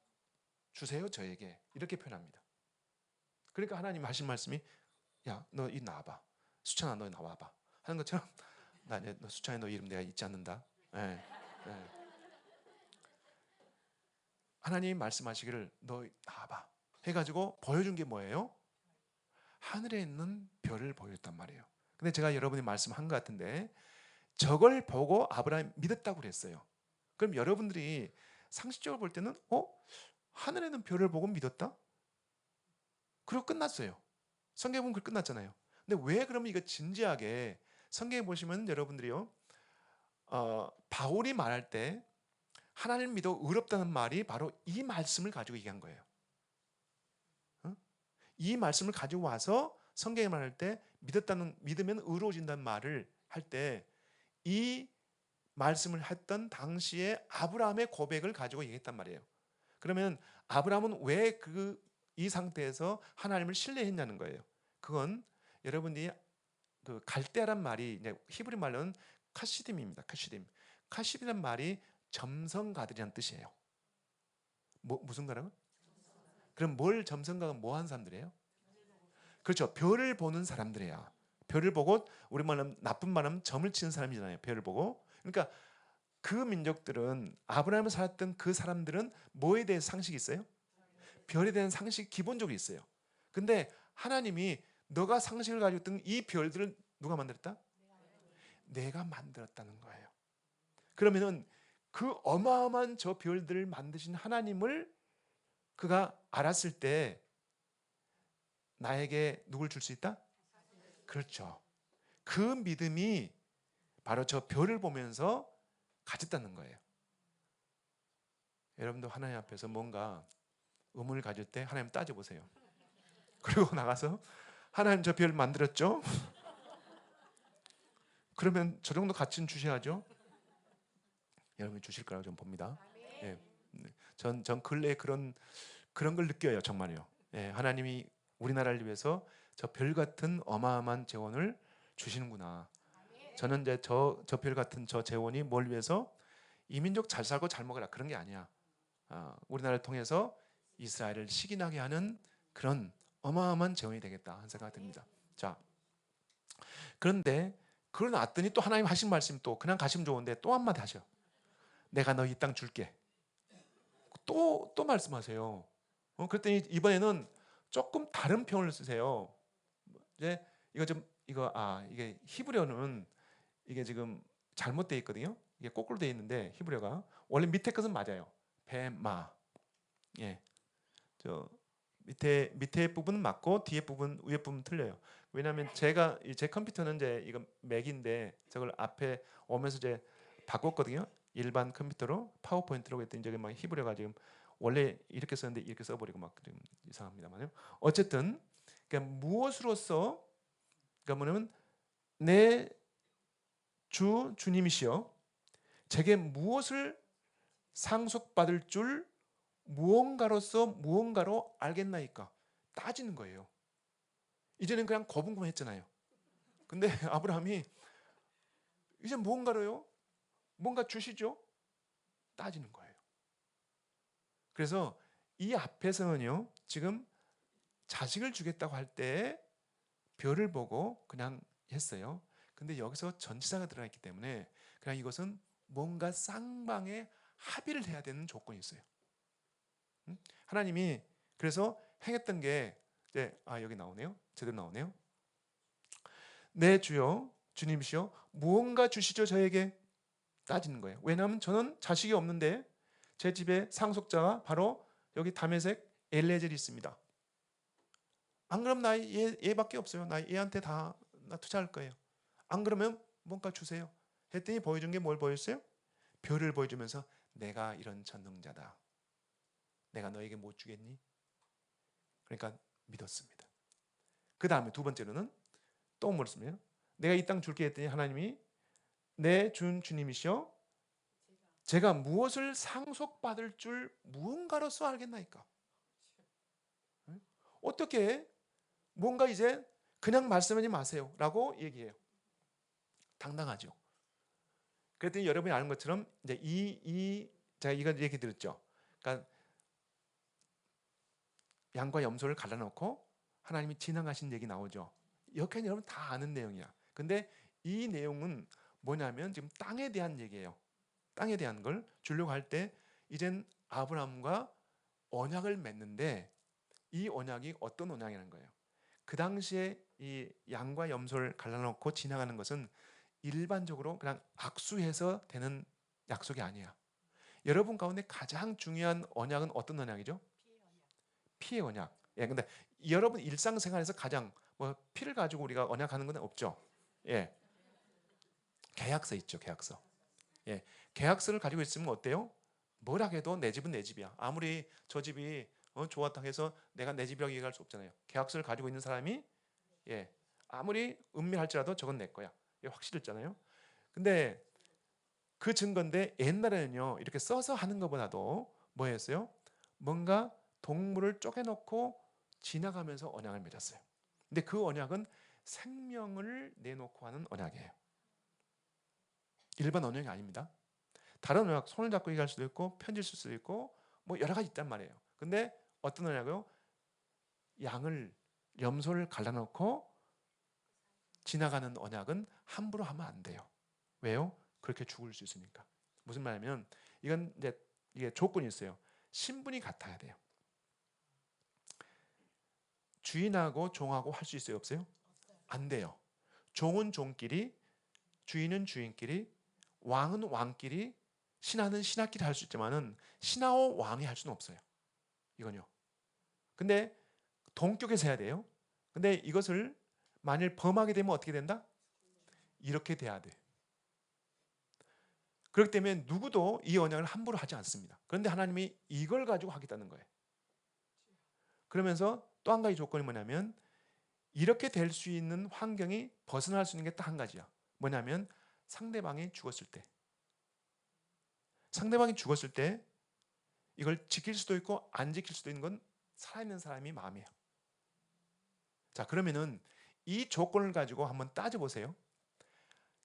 주세요 저에게 이렇게 표현합니다. 그러니까 하나님 하신 말씀이 야 너 이 나와봐. 수찬아 너 나와봐 하는 것처럼 너 수찬이 너 이름 내가 잊지 않는다. 예. 예. 하나님 말씀하시기를 너 나와봐 해가지고 보여준 게 뭐예요? 하늘에 있는 별을 보였단 말이에요. 근데 제가 여러분이 말씀한 것 같은데 저걸 보고 아브라함이 믿었다고 그랬어요. 그럼 여러분들이 상식적으로 볼 때는 하늘에 있는 별을 보고 믿었다? 그리고 끝났어요. 성경에 보면 그 끝났잖아요. 근데 왜 그러면 이거 진지하게 성경에 보시면 여러분들이요 바울이 말할 때 하나님을 믿어 의롭다는 말이 바로 이 말씀을 가지고 얘기한 거예요. 이 말씀을 가지고 와서 성경에 말할 때 믿으면 의로워진다는 말을 할 때 이 말씀을 했던 당시에 아브라함의 고백을 가지고 얘기했단 말이에요. 그러면 아브라함은 왜 이 상태에서 하나님을 신뢰했냐는 거예요. 그건 여러분이 그 갈대아란 말이 이제 히브리 말로는 카시딤입니다. 카시딤이란 말이 점성가들이라는 뜻이에요. 무슨 가라고? 그럼 점성가가 뭐 하는 사람들이에요? 그렇죠. 별을 보는 사람들이야. 별을 보고 우리 말하면 나쁜 말하면 점을 치는 사람이잖아요. 별을 보고. 그러니까 그 민족들은 아브라함을 살았던 그 사람들은 뭐에 대해 상식이 있어요? 별에 대한 상식이 기본적으로 있어요. 근데 하나님이 너가 상식을 가지고 있던 이 별들을 누가 만들었다? 내가 만들었다는 거예요. 그러면은 그 어마어마한 저 별들을 만드신 하나님을 그가 알았을 때 나에게 누굴 줄 수 있다? 그렇죠. 그 믿음이 바로 저 별을 보면서 가졌다는 거예요. 여러분도 하나님 앞에서 뭔가 의문을 가질 때 하나님 따져보세요. 그리고 나가서 하나님 저 별 만들었죠? 그러면 저 정도 가치는 주셔야죠. 여러분이 주실 거라고 좀 봅니다. 예. 전 근래에 그런 걸 느껴요. 정말요. 예, 하나님이 우리나라를 위해서 저 별 같은 어마어마한 재원을 주시는구나. 저는 이제 저 별 같은 저 재원이 뭘 위해서 이민족 잘 살고 잘 먹으라 그런 게 아니야. 우리나라를 통해서 이스라엘을 식인하게 하는 그런 어마어마한 재원이 되겠다 하는 생각이 듭니다. 자, 그런데 그걸 놨더니 또 하나님 하신 말씀 또 그냥 가시면 좋은데 또 한마디 하셔. 내가 너 이 땅 줄게. 또 말씀하세요. 그랬더니 이번에는 조금 다른 표현을 쓰세요. 이제 이게 히브리어는 이게 지금 잘못되어 있거든요. 이게 거꾸로 되어 있는데 히브리어가 원래 밑에 것은 맞아요. 베마. 예. 저 밑에 부분은 맞고 뒤에 부분 위에 부분 틀려요. 왜냐하면 제 컴퓨터는 이제 이거 맥인데 저걸 앞에 오면서 이제 바꿨거든요. 일반 컴퓨터로 파워포인트라고 했더니 저기 막 히브리어가 지금 원래 이렇게 썼는데 이렇게 써버리고 막 좀 이상합니다만요. 어쨌든 그러니까 무엇으로서 그러니까 뭐냐면 내 주님이시여 제게 무엇을 상속받을 줄 무언가로서 무언가로 알겠나이까 따지는 거예요. 이제는 그냥 거분금했잖아요. 근데 아브라함이 이제 무언가로요? 뭔가 주시죠? 따지는 거예요. 그래서 이 앞에서는요, 지금 자식을 주겠다고 할 때 별을 보고 그냥 했어요. 근데 여기서 전치사가 들어가 있기 때문에 그냥 이것은 뭔가 쌍방에 합의를 해야 되는 조건이 있어요. 하나님이 그래서 행했던 게 이제 여기 나오네요. 제대로 나오네요. 내 주여 주님이시여 무언가 주시죠 저에게 따지는 거예요. 왜냐하면 저는 자식이 없는데 제 집에 상속자가 바로 여기 다메섹 엘레젤이 있습니다. 안 그러면 나 얘밖에 없어요. 나 얘한테 다 나 투자할 거예요. 안 그러면 뭔가 주세요. 했더니 보여준 게 뭘 보였어요? 별을 보여주면서 내가 이런 전능자다. 내가 너에게 못 주겠니? 그러니까 믿었습니다. 그 다음에 두 번째로는 또 물었습니다. 내가 이 땅 줄게 했더니 하나님이 내 주님이시여 제가 무엇을 상속받을 줄 무언가로서 알겠나이까? 어떻게 뭔가 이제 그냥 말씀하지 마세요 라고 얘기해요. 당당하죠. 그랬더니 여러분이 아는 것처럼 이제 제가 이거 얘기 들었죠. 그러니까 양과 염소를 갈라놓고 하나님이 지나가신 얘기 나오죠. 여기까지 여러분 다 아는 내용이야. 근데 이 내용은 뭐냐면 지금 땅에 대한 얘기예요. 땅에 대한 걸 주려고 할 때 이젠 아브라함과 언약을 맺는데 이 언약이 어떤 언약이라는 거예요. 그 당시에 이 양과 염소를 갈라놓고 지나가는 것은 일반적으로 그냥 악수해서 되는 약속이 아니야. 여러분 가운데 가장 중요한 언약은 어떤 언약이죠? 피의 언약. 예, 근데 여러분 일상생활에서 가장 뭐 피를 가지고 우리가 언약하는 건 없죠. 예, 계약서 있죠, 계약서. 예, 계약서를 가지고 있으면 어때요? 뭘 하게도 내 집은 내 집이야. 아무리 저 집이 좋았다 해서 내가 내 집이라고 얘기할 수 없잖아요. 계약서를 가지고 있는 사람이 예, 아무리 은밀할지라도 저건 내 거야. 이게 확실했잖아요. 근데 그 증거인데 옛날에는요 이렇게 써서 하는 것보다도 뭐였어요? 뭔가 동물을 쪼개놓고 지나가면서 언약을 맺었어요. 근데 그 언약은 생명을 내놓고 하는 언약이에요. 일반 언약이 아닙니다. 다른 언약, 손을 잡고 얘기할 수도 있고 편지를 쓸 수도 있고 뭐 여러 가지 있단 말이에요. 근데 어떤 언약이요? 양을 염소를 갈라놓고 지나가는 언약은 함부로 하면 안 돼요. 왜요? 그렇게 죽을 수 있으니까. 무슨 말이냐면 이건 이제 이게 조건이 있어요. 신분이 같아야 돼요. 주인하고 종하고 할 수 있어요, 없어요? 안 돼요. 종은 종끼리, 주인은 주인끼리, 왕은 왕끼리, 신하는 신하끼리 할 수 있지만은 신하와 왕이 할 수는 없어요. 이건요. 근데 동격에서 해야 돼요. 근데 이것을 만일 범하게 되면 어떻게 된다? 이렇게 돼야 돼. 그렇기 때문에 누구도 이 언약을 함부로 하지 않습니다. 그런데 하나님이 이걸 가지고 하겠다는 거예요. 그러면서 또 한 가지 조건이 뭐냐면 이렇게 될 수 있는 환경이 벗어날 수 있는 게 딱 한 가지야. 뭐냐면 상대방이 죽었을 때. 상대방이 죽었을 때 이걸 지킬 수도 있고 안 지킬 수도 있는 건 살아있는 사람이 마음이에요. 자, 그러면은 이 조건을 가지고 한번 따져보세요.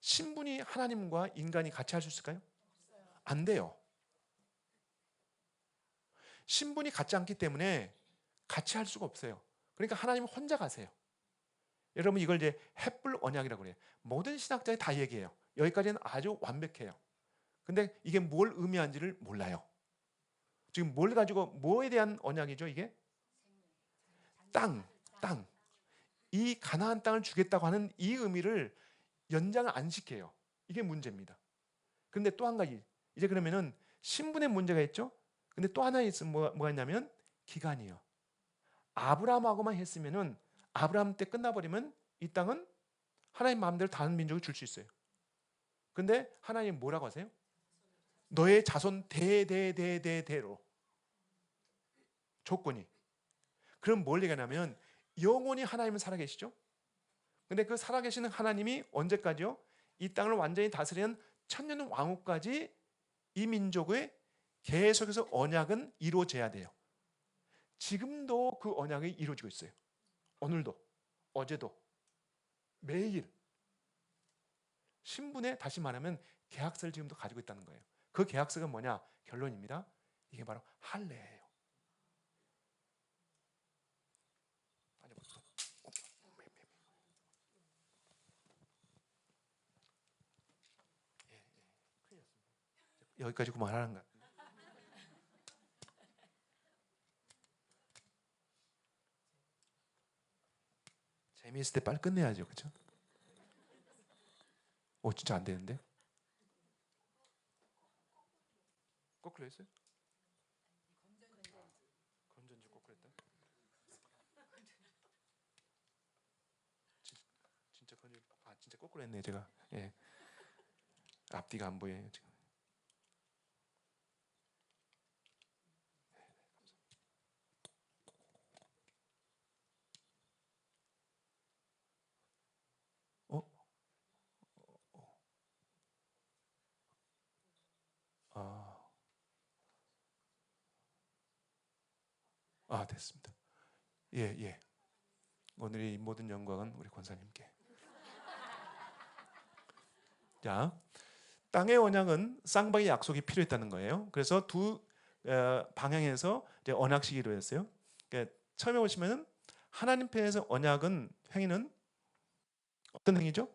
신분이 하나님과 인간이 같이 할 수 있을까요? 안 돼요. 신분이 같지 않기 때문에 같이 할 수가 없어요. 그러니까 하나님은 혼자 가세요. 여러분 이걸 이제 횃불 언약이라고 그래요. 모든 신학자들이 다 얘기해요. 여기까지는 아주 완벽해요. 근데 이게 뭘 의미하는지를 몰라요. 지금 뭘 가지고 뭐에 대한 언약이죠 이게? 땅. 이 가나안 땅을 주겠다고 하는 이 의미를 연장을 안 시켜요. 이게 문제입니다. 그런데 또 한 가지, 이제 그러면은 신분의 문제가 있죠. 근데 또 하나 있으면 뭐가 있냐면 기간이에요. 아브라함하고만 했으면은 아브라함 때 끝나버리면 이 땅은 하나님 마음대로 다른 민족이 줄 수 있어요. 근데 하나님 뭐라고 하세요? 너의 자손 대대대대대로 조건이. 그럼 뭘 얘기하냐면 영원히 하나님은 살아계시죠. 근데 그 살아계시는 하나님이 언제까지요? 이 땅을 완전히 다스리는 천년 왕후까지 이 민족의 계속해서 언약은 이루어져야 돼요. 지금도 그 언약이 이루어지고 있어요. 오늘도, 어제도, 매일. 신분에 다시 말하면 계약서를 지금도 가지고 있다는 거예요. 그 계약서가 뭐냐? 결론입니다. 이게 바로 할례예요. 여기까지 그만하는 거야. 재미있을 때 빨리 끝내야죠, 그렇죠? 진짜 안 되는데? 거꾸로 했어요? 건전지 거꾸로 했다? 진짜 건전 진짜 거꾸로 했네 제가. 예, 앞뒤가 안 보여요 지금. 어? 아, 됐습니다. 예. 오늘의 모든 영광은 우리 권사님께. 자, 땅의 언약은 쌍방의 약속이 필요했다는 거예요. 그래서 두 방향에서 이제 언약식이 이루어졌어요. 그러니까 처음에 보시면은 하나님 편에서 언약은 행위는 어떤 행위죠?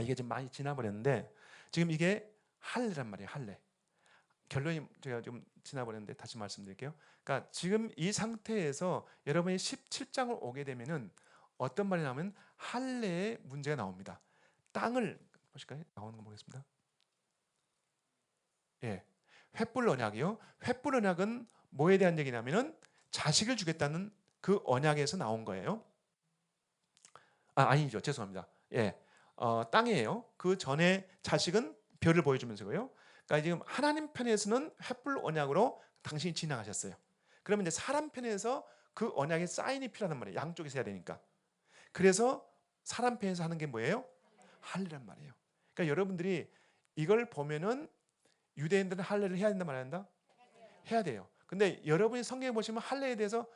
이게 좀 많이 지나버렸는데 지금 이게 할례란 말이에요. 할례. 결론이 제가 좀 지나버렸는데 다시 말씀드릴게요. 그러니까 지금 이 상태에서 여러분이 17장을 오게 되면은 어떤 말이 나오면 할례의 문제가 나옵니다. 땅을 보실까요? 나오는 거 보겠습니다. 예, 횃불 언약이요. 횃불 언약은 뭐에 대한 얘기냐면은 자식을 주겠다는 그 언약에서 나온 거예요. 아니죠. 죄송합니다. 예, 땅이에요. 그 전에 자식은 별을 보여주면서고요. 그러니까 지금 하나님 편에서는 횃불 언약으로 당신이 지나가셨어요. 그러면 이제 사람 편에서 그 언약의 사인이 필요하단 말이에요. 양쪽에서 해야 되니까. 그래서 사람 편에서 하는 게 뭐예요? 할례란 말이에요. 그러니까 여러분들이 이걸 보면은 유대인들은 할례를 해야 된다 말해야 된다? 해야 돼요. 근데 여러분이 성경에 보시면 할례에 대해서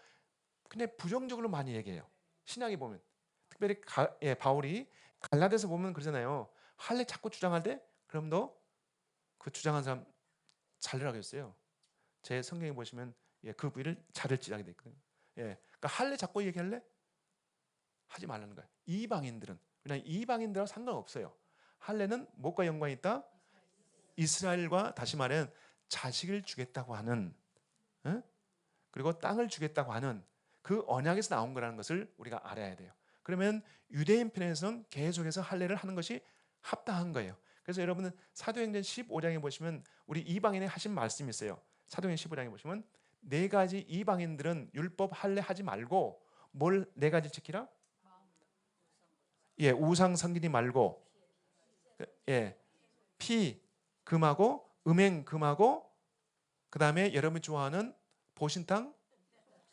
그냥 부정적으로 많이 얘기해요. 신약에 보면 특별히 바울이 갈라디아서 보면 그러잖아요. 할례 자꾸 주장할 때 그럼 너 그 주장한 사람 잘리라겠어요. 제 성경에 보시면 그 부위를 자를지라게 돼 있거든요. 그러니까 할례 자꾸 얘기할래? 하지 말라는 거예요. 이방인들은 그냥 이방인들하고 상관없어요. 할례는 뭐과 연관이 있다? 이스라엘과 다시 말하면 자식을 주겠다고 하는 그리고 땅을 주겠다고 하는 그 언약에서 나온 거라는 것을 우리가 알아야 돼요. 그러면 유대인 편에서는 계속해서 할례를 하는 것이 합당한 거예요. 그래서 여러분은 사도행전 15장에 보시면 우리 이방인이 하신 말씀이 있어요. 사도행전 15장에 보시면 네 가지 이방인들은 율법 할례 하지 말고 뭘 네 가지 지키라? 우상 섬기지 말고 피 금하고 음행 금하고 그 다음에 여러분이 좋아하는 보신탕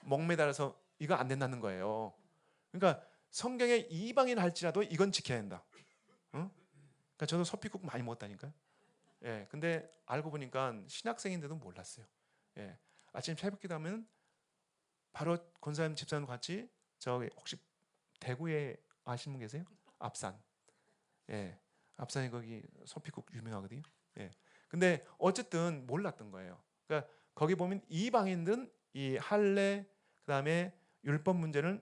목매달아서 이거 안 된다는 거예요. 그러니까 성경에 이방인 할지라도 이건 지켜야 된다. 응? 그러니까 저도 서피국 많이 먹었다니까요. 예, 근데 알고 보니까 신학생인데도 몰랐어요. 예, 아침 새벽기도 하면 바로 권사님 집사님 같이 저기 혹시 대구에 아시는 분 계세요? 앞산. 예, 앞산이 거기 서피국 유명하거든요. 예, 근데 어쨌든 몰랐던 거예요. 그러니까 거기 보면 이방인들은 이 할례 그다음에 율법 문제는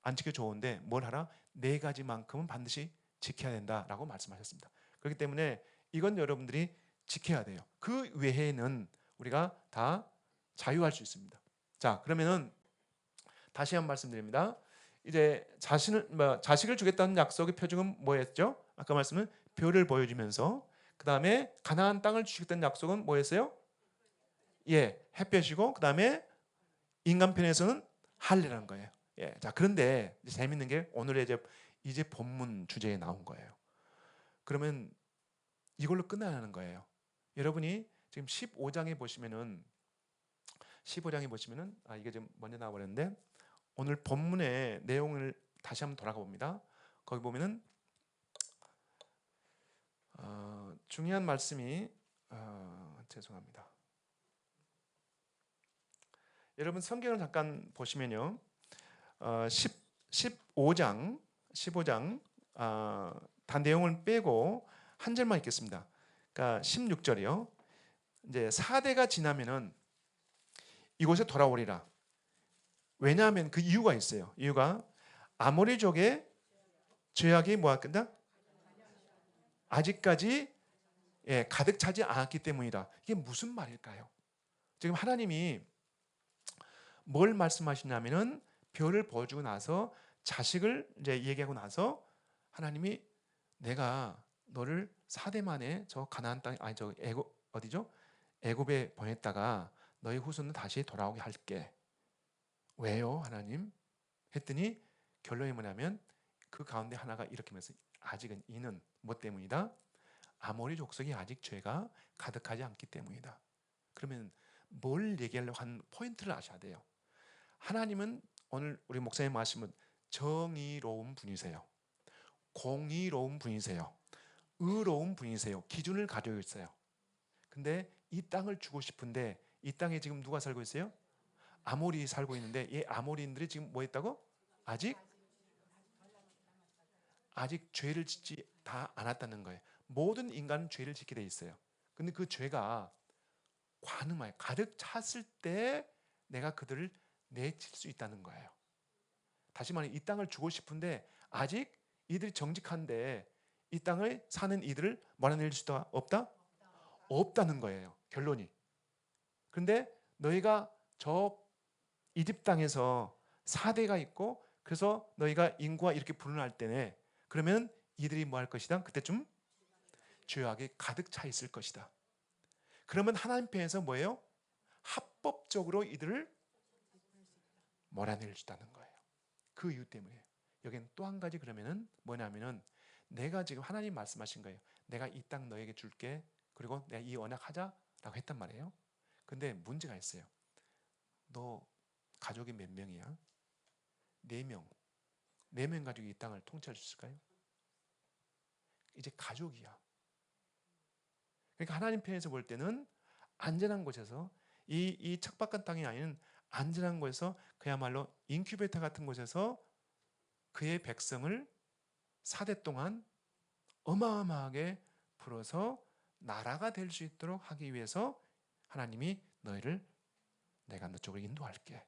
안 지켜 좋은데 뭘 하라? 네 가지만큼은 반드시 지켜야 된다라고 말씀하셨습니다. 그렇기 때문에 이건 여러분들이 지켜야 돼요. 그 외에는 우리가 다 자유할 수 있습니다. 자, 그러면은 다시 한 번 말씀드립니다. 이제 자식을 주겠다는 약속의 표징은 뭐였죠? 아까 말씀은 별을 보여주면서 그 다음에 가나안 땅을 주시겠다는 약속은 뭐였어요? 예, 햇볕이고 그 다음에 인간편에서는 할례라는 거예요. 예, 자 그런데 이제 재밌는 게 오늘의 이제 본문 주제에 나온 거예요. 그러면 이걸로 끝나는 거예요. 여러분이 지금 15장에 보시면은 이게 좀 먼저 나와버렸는데 오늘 본문의 내용을 다시 한번 돌아가 봅니다. 거기 보면은 중요한 말씀이 죄송합니다. 여러분 성경을 잠깐 보시면요. 15장 다 내용을 빼고 한 절만 읽겠습니다. 그러니까 16절이요. 이제 4대가 지나면은 이곳에 돌아오리라. 왜냐하면 그 이유가 있어요. 이유가 아모리족의 죄악이 뭐였겠다? 아직까지 가득 차지 않았기 때문이다. 이게 무슨 말일까요? 지금 하나님이 뭘 말씀하시냐면은 별을 보여주고 나서 자식을 이제 얘기하고 나서 하나님이 내가 너를 4대 만에 저 가나안 땅 아니 저 애굽 어디죠? 애굽에 보냈다가 너희 후손은 다시 돌아오게 할게. 왜요, 하나님? 했더니 결론이 뭐냐면 그 가운데 하나가 이렇게 말해서 아직은 이는 뭐 때문이다? 아모리 족속이 아직 죄가 가득하지 않기 때문이다. 그러면 뭘 얘기하려고 하는 포인트를 아셔야 돼요. 하나님은 오늘 우리 목사님 말씀은 정의로운 분이세요. 공의로운 분이세요. 의로운 분이세요. 기준을 가지고 있어요. 근데 이 땅을 주고 싶은데 이 땅에 지금 누가 살고 있어요? 아모리 살고 있는데 이 아모리인들이 지금 뭐 했다고? 아직 죄를 짓지 다 않았다는 거예요. 모든 인간은 죄를 짓게 돼 있어요. 근데 그 죄가 관음하여 가득 찼을 때 내가 그들을 내칠 수 있다는 거예요. 다시 말해 이 땅을 주고 싶은데 아직 이들이 정직한데 이 땅을 사는 이들을 몰아낼 수가 없다? 없다는 거예요. 결론이. 그런데 너희가 저 이집 땅에서 4대가 있고 그래서 너희가 인구가 이렇게 불어날 때네. 그러면 이들이 뭐 할 것이다? 그때쯤 죄악이 가득 차 있을 것이다. 그러면 하나님 편에서 뭐예요? 합법적으로 이들을 몰아낼 수 있다는 거예요. 그 이유 때문에. 여기는 또 한 가지 그러면은 뭐냐면은 내가 지금 하나님 말씀하신 거예요. 내가 이 땅 너에게 줄게. 그리고 내가 이 언약 하자라고 했단 말이에요. 근데 문제가 있어요. 너 가족이 몇 명이야? 4명. 4명 가지고 이 땅을 통치할 수 있을까요? 이제 가족이야. 그러니까 하나님 편에서 볼 때는 안전한 곳에서 이 척박한 땅이 아닌 안전한 곳에서 그야말로 인큐베이터 같은 곳에서 그의 백성을 4대 동안 어마어마하게 풀어서 나라가 될 수 있도록 하기 위해서 하나님이 너희를 내가 너 쪽으로 인도할게.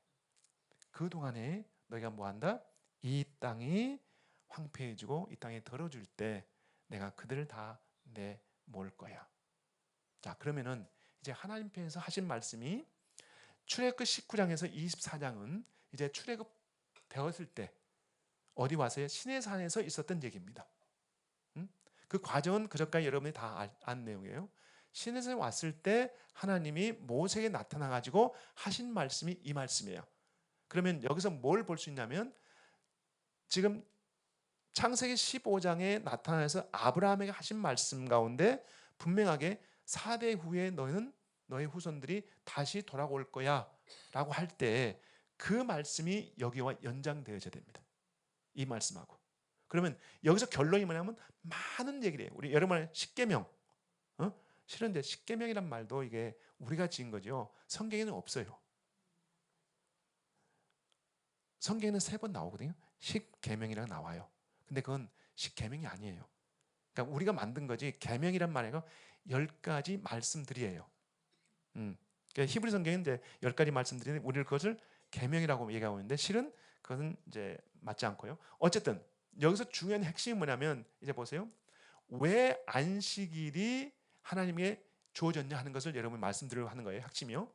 그 동안에 너희가 뭐한다? 이 땅이 황폐해지고 이 땅에 더러워질 때 내가 그들을 다 내몰 거야. 자, 그러면은 이제 하나님 편에서 하신 말씀이 출애굽 19장에서 24장은 이제 출애굽 되었을 때 어디 와서요? 시내산에서 있었던 얘기입니다. 그 과정은 그전까지 여러분이 다 안 내용이에요. 시내산에 왔을 때 하나님이 모세에게 나타나 가지고 하신 말씀이 이 말씀이에요. 그러면 여기서 뭘 볼 수 있냐면 지금 창세기 15장에 나타나서 아브라함에게 하신 말씀 가운데 분명하게 4대 후에 너는 너의 후손들이 다시 돌아올 거야 라고 할 때 그 말씀이 여기와 연장되어져야 됩니다. 이 말씀하고. 그러면 여기서 결론이 뭐냐면 많은 얘기를 해요. 우리 여러분의 십계명, 실은 이제 십계명이란 말도 이게 우리가 지은 거죠. 성경에는 없어요. 성경에는 3번 나오거든요. 십계명이라고 나와요. 근데 그건 십계명이 아니에요. 그러니까 우리가 만든 거지 계명이란 말이고 10가지 말씀들이에요. 그러니까 히브리 성경은 이제 10가지 말씀들인데 우리는 그것을 계명이라고 얘기하고 있는데 실은 그것은 이제 맞지 않고요. 어쨌든 여기서 중요한 핵심이 뭐냐면 이제 보세요. 왜 안식일이 하나님께 주어졌냐 하는 것을 여러분 말씀드리려고 하는 거예요. 핵심이요.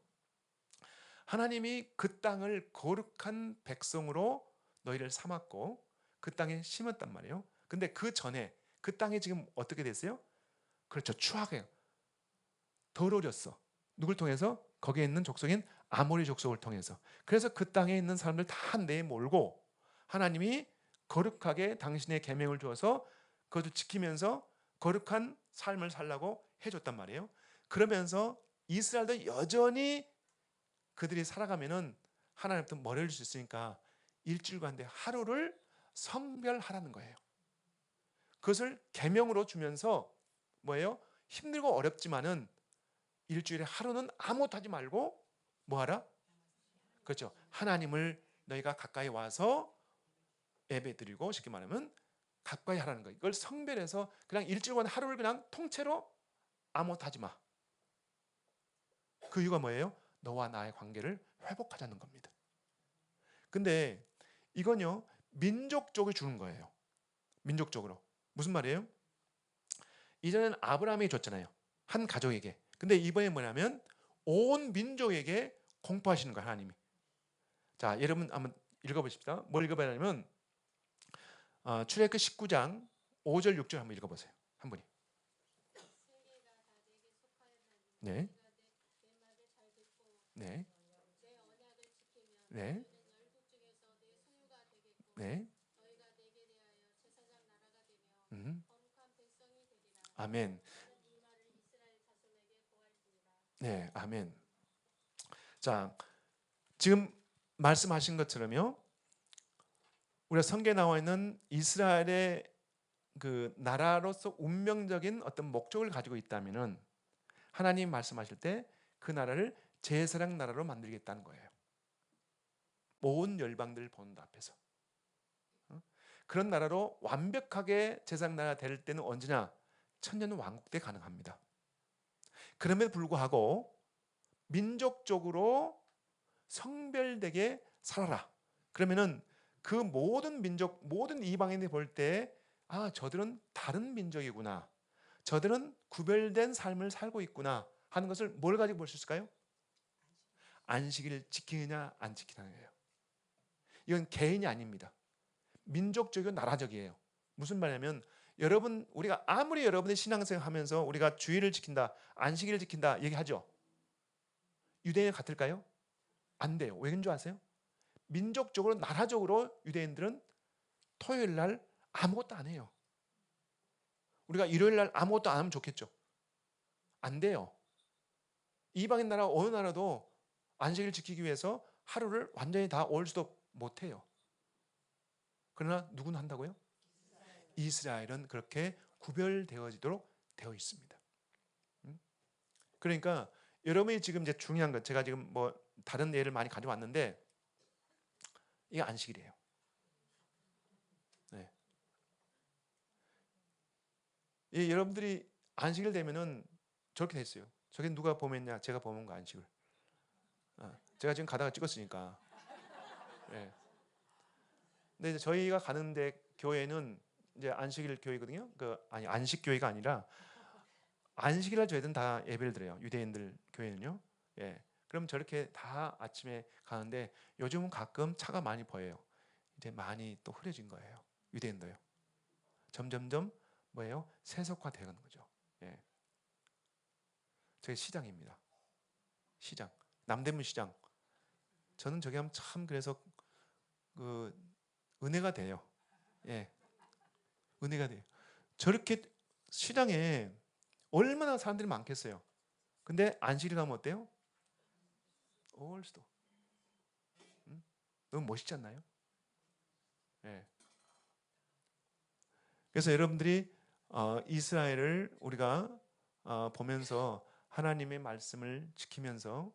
하나님이 그 땅을 거룩한 백성으로 너희를 삼았고 그 땅에 심었단 말이에요. 근데 그 전에 그 땅이 지금 어떻게 됐어요? 그렇죠. 추악해요. 더러워졌어. 누굴 통해서? 거기에 있는 족속인 아모리 족속을 통해서. 그래서 그 땅에 있는 사람들 다 내몰고 하나님이 거룩하게 당신의 계명을 주어서 그것을 지키면서 거룩한 삶을 살라고 해줬단 말이에요. 그러면서 이스라엘도 여전히 그들이 살아가면은 하나님부터 뭐를 줄 수 있으니까 일주일간데 하루를 성별하라는 거예요. 그것을 계명으로 주면서 뭐예요? 힘들고 어렵지만은 일주일에 하루는 아무것도 하지 말고 뭐하라? 그렇죠. 하나님을 너희가 가까이 와서 예배드리고 쉽게 말하면 가까이 하라는 거예요. 이걸 성별해서 그냥 일주일간 하루를 그냥 통째로 아무것도 하지 마. 그 이유가 뭐예요? 너와 나의 관계를 회복하자는 겁니다. 근데 이건요 민족적으로 주는 거예요. 민족적으로. 무슨 말이에요? 이전에는 아브라함이 줬잖아요. 한 가족에게. 근데 이번에 뭐냐면 온 민족에게 공포하시는 거예요. 하나님이. 자, 여러분 한번 읽어보십시다. 뭘 읽어봐야 하냐면 출애굽기 19장 5절 6절 한번 읽어보세요. 한 분이. 네. 네. 네. 네. 아멘. 네, 아멘. 자, 지금 말씀하신 것처럼요. 우리가 성경에 나와 있는 이스라엘의 그 나라로서 운명적인 어떤 목적을 가지고 있다면은 하나님 말씀하실 때 그 나라를 제사장 나라로 만들겠다는 거예요. 온 열방들 보는 앞에서. 그런 나라로 완벽하게 제사장 나라가 될 때는 언제냐? 천년 왕국 때 가능합니다. 그럼에도 불구하고 민족적으로 성별되게 살아라. 그러면은 그 모든 민족, 모든 이방인들이 볼 때 저들은 다른 민족이구나. 저들은 구별된 삶을 살고 있구나 하는 것을 뭘 가지고 볼 수 있을까요? 안식일을 지키느냐 안 지키느냐예요. 이건 개인이 아닙니다. 민족적이고 나라적이에요. 무슨 말이냐면 여러분 우리가 아무리 여러분의 신앙생활 하면서 우리가 주일을 지킨다, 안식일을 지킨다 얘기하죠. 유대인 같을까요? 안 돼요. 왜인 줄 아세요? 민족적으로 나라적으로 유대인들은 토요일 날 아무것도 안 해요. 우리가 일요일 날 아무것도 안 하면 좋겠죠. 안 돼요. 이방인 나라 어느 나라도 안식일 지키기 위해서 하루를 완전히 다 올 수도 못 해요. 그러나 누구는 한다고요? 이스라엘은 그렇게 구별되어지도록 되어 있습니다. 그러니까 여러분이 지금 이제 중요한 것 제가 지금 뭐 다른 예를 많이 가져왔는데 이게 안식일이에요. 네. 여러분들이 안식일 되면은 저렇게 됐어요. 저게 누가 범했냐? 제가 범한 거 안식을. 제가 지금 가다가 찍었으니까. 네. 근데 이제 저희가 가는데 교회는 이제 안식일 교회거든요. 아니 안식 교회가 아니라 안식일날 저희들은 다 예배를 드려요. 유대인들 교회는요. 예. 그럼 저렇게 다 아침에 가는데 요즘은 가끔 차가 많이 보여요. 이제 많이 또 흐려진 거예요. 유대인도요. 점점점 뭐예요? 세속화되는 거죠. 예. 저게 시장입니다. 시장. 남대문 시장. 저는 저기 하면 참 그래서 그 은혜가 돼요. 예. 은혜가 돼요. 저렇게 시장에 얼마나 사람들이 많겠어요. 근데 안식일 가면 어때요? 올 수도. 너무 멋있지 않나요? 예. 그래서 여러분들이 이스라엘을 우리가 보면서 하나님의 말씀을 지키면서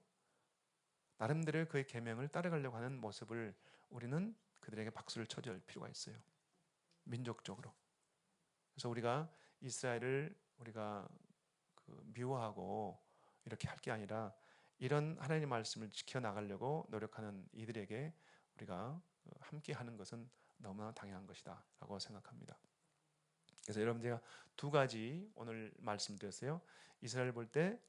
나름대로 그의 계명을 따라가려고 하는 모습을 우리는 그들에게 박수를 쳐줄 필요가 있어요. 민족적으로. 그래서 우리가 이스라엘을 우리가 미워하고 이렇게 할 게 아니라 이런 하나님의 말씀을 지켜나가려고 노력하는 이들에게 우리가 함께 하는 것은 너무나 당연한 것이다 라고 생각합니다. 그래서 여러분 제가 두 가지 오늘 말씀드렸어요. 이스라엘 볼 때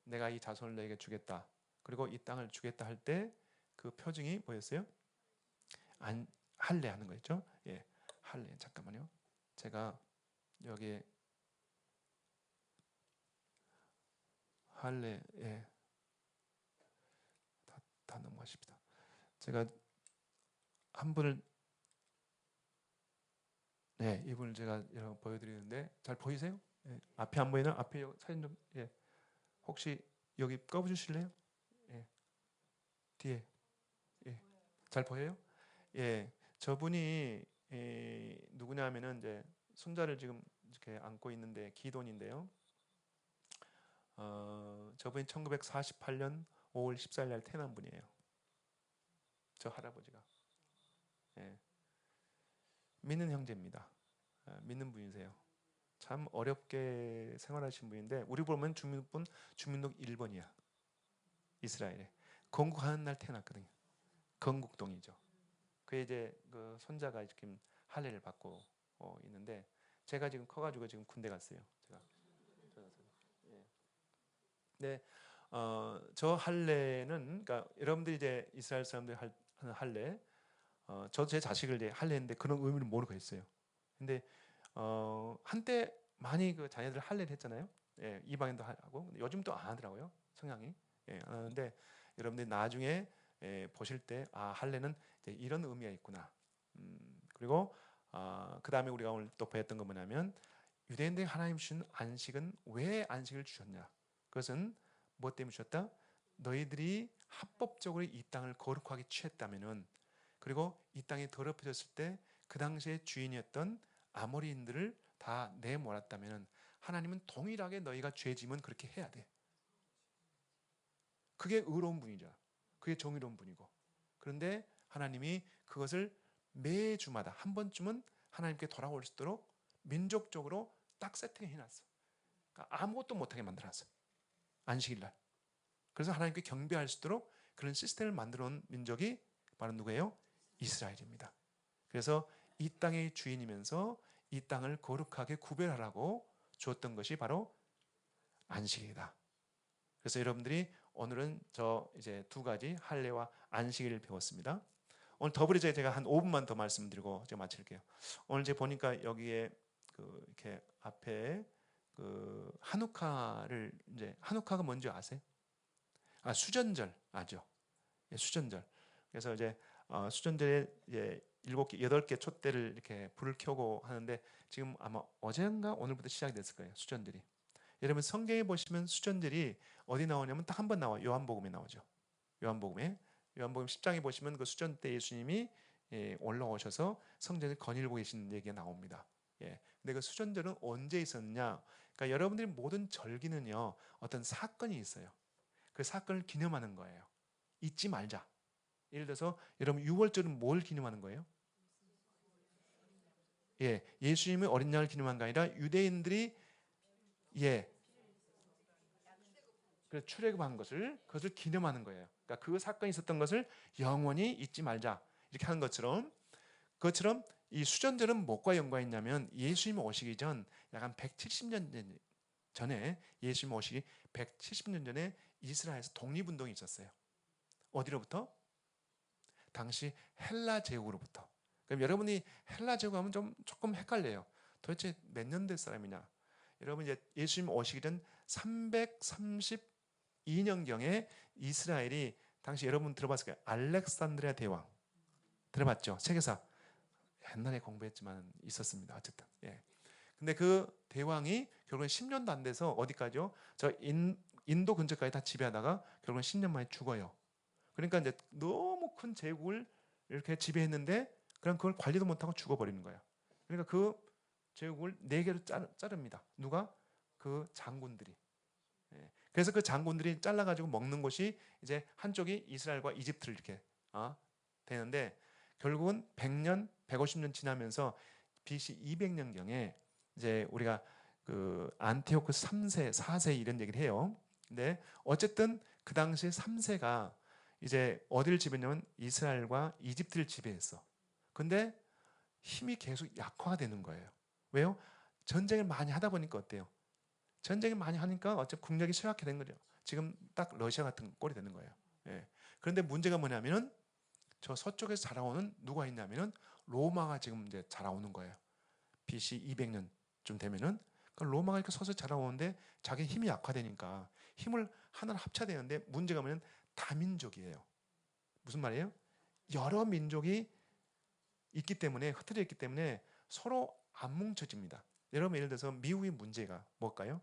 내가 이 자손을 너에게 주겠다. 그리고 이 땅을 주겠다 할 때 그 표징이 뭐였어요? 할례 하는 거였죠. 예, 할례. 잠깐만요. 제가 여기에 할례 다 넘어가십니다. 제가 한 분을 이분을 제가 여러분 보여드리는데 잘 보이세요? 앞에 안 보이나? 앞에 사진 좀 혹시 여기 꺼주실래요? 뒤에 잘 보여요? 저분이 누구냐면은 이제 손자를 지금 이렇게 안고 있는데 기돈인데요. 저분이 1948년 5월 14일 날 태어난 분이에요. 저 할아버지가 믿는 형제입니다. 믿는 분이세요. 참 어렵게 생활하신 분인데 우리 보면 주민등록 1번이야. 이스라엘에 건국하는 날 태어났거든요. 건국동이죠. 그 이제 그 손자가 지금 할례를 받고 있는데 제가 지금 커가지고 지금 군대 갔어요. 제가. 네, 저 할례는 그러니까 여러분들이 이제 이스라엘 사람들이 하는 할례, 저도 제 자식을 이제 할례했는데 그런 의미를 모르고 했어요. 근데 한때 많이 그 자녀들 할례를 했잖아요. 이방인도 하고 근데 요즘 또 안 하더라고요. 성향이 안 하는데 여러분들이 나중에 보실 때 할례는 이제 이런 의미가 있구나. 그리고 그 다음에 우리가 오늘 또 배웠던 거 뭐냐면 유대인들이 하나님 주신 안식은 왜 안식을 주셨냐? 그것은 무엇 때문에 주셨다? 너희들이 합법적으로 이 땅을 거룩하게 취했다면은 그리고 이 땅이 더럽혀졌을 때 그 당시에 주인이었던 아모리인들을 다 내몰았다면은 하나님은 동일하게 너희가 죄짐은 그렇게 해야 돼. 그게 의로운 분이죠. 그게 정의로운 분이고. 그런데 하나님이 그것을 매주마다 한 번쯤은 하나님께 돌아올 수 있도록 민족적으로 딱 세팅해 놨어. 그러니까 아무것도 못하게 만들어놨어. 안식일날. 그래서 하나님께 경배할 수 있도록 그런 시스템을 만들어 놓은 민족이 바로 누구예요? 이스라엘입니다. 그래서 이 땅의 주인이면서 이 땅을 거룩하게 구별하라고 주었던 것이 바로 안식이다. 그래서 여러분들이 오늘은 저 이제 두 가지 할례와 안식일을 배웠습니다. 오늘 더불어 제가 한 5분만 더 말씀드리고 제가 마칠게요. 오늘 제가 보니까 여기에 그 이렇게 앞에 그 한우카를 이제 한우카가 뭔지 아세요? 수전절 아죠? 수전절. 그래서 이제 수전절에 이제 7개, 8개 촛대를 이렇게 불을 켜고 하는데 지금 아마 어제인가 오늘부터 시작이 됐을 거예요. 수전절이. 여러분 성경에 보시면 수전절이 어디 나오냐면 딱 한 번 나와요. 요한복음에 나오죠. 요한복음 10장에 보시면 그 수전 때 예수님이 올라오셔서 성전을 거닐고 계신 얘기가 나옵니다. 근데 그 수전절은 언제 있었느냐? 그러니까 여러분들이 모든 절기는요 어떤 사건이 있어요. 그 사건을 기념하는 거예요. 잊지 말자. 예를 들어서 여러분 6월절은 뭘 기념하는 거예요? 예수님의 어린 양을 기념한 게 아니라 유대인들이 그래서 출애굽한 것을 그것을 기념하는 거예요. 그러니까 그 사건이 있었던 것을 영원히 잊지 말자 이렇게 하는 것처럼 그것처럼 이 수전절은 뭐과 연관이 있냐면 예수님 오시기 전 약 170년 전에 예수님 오시기 170년 전에 이스라엘에서 독립운동이 있었어요. 어디로부터? 당시 헬라 제국으로부터. 그럼 여러분이 헬라 제국하면 좀 조금 헷갈려요. 도대체 몇 년대 사람이냐? 여러분 이제 예수님 오시기 전 332년경에 이스라엘이 당시 여러분 들어봤을 거예요. 알렉산드리아 대왕 들어봤죠? 세계사 옛날에 공부했지만 있었습니다. 어쨌든 근데 그 대왕이 결국엔 10년도 안 돼서 어디까지요? 인도 근처까지 다 지배하다가 결국엔 10년 만에 죽어요. 그러니까 이제 너무 큰 제국을 이렇게 지배했는데 그냥 그걸 관리도 못하고 죽어버리는 거예요. 그러니까 그 제국을 네 개로 자릅니다. 누가? 그 장군들이. 예. 그래서 그 장군들이 잘라가지고 먹는 곳이 이제 한쪽이 이스라엘과 이집트를 이렇게 되는데 결국은 100년, 150년 지나면서 BC 200년경에 이제 우리가 그 안티오크 3세, 4세 이런 얘기를 해요. 근데 어쨌든 그 당시에 3세가 이제 어디를 지배했냐면 이스라엘과 이집트를 지배했어. 근데 힘이 계속 약화가 되는 거예요. 왜요? 전쟁을 많이 하다 보니까 어때요? 전쟁을 많이 하니까 어차피 국력이 쇠약해진 거죠. 지금 딱 러시아 같은 꼴이 되는 거예요. 예. 그런데 문제가 뭐냐면은 저 서쪽에서 자라오는 누가 있냐면은 로마가 지금 이제 자라오는 거예요. BC 200년쯤 되면은 그러니까 로마가 이렇게 서서 자라오는데 자기 힘이 약화되니까 힘을 하나로 합쳐야 되는데 문제가 뭐냐면 다민족이에요. 무슨 말이에요? 여러 민족이 있기 때문에 흩어져 있기 때문에 서로 안 뭉쳐집니다. 여러분 예를 들어서 미국의 문제가 뭘까요?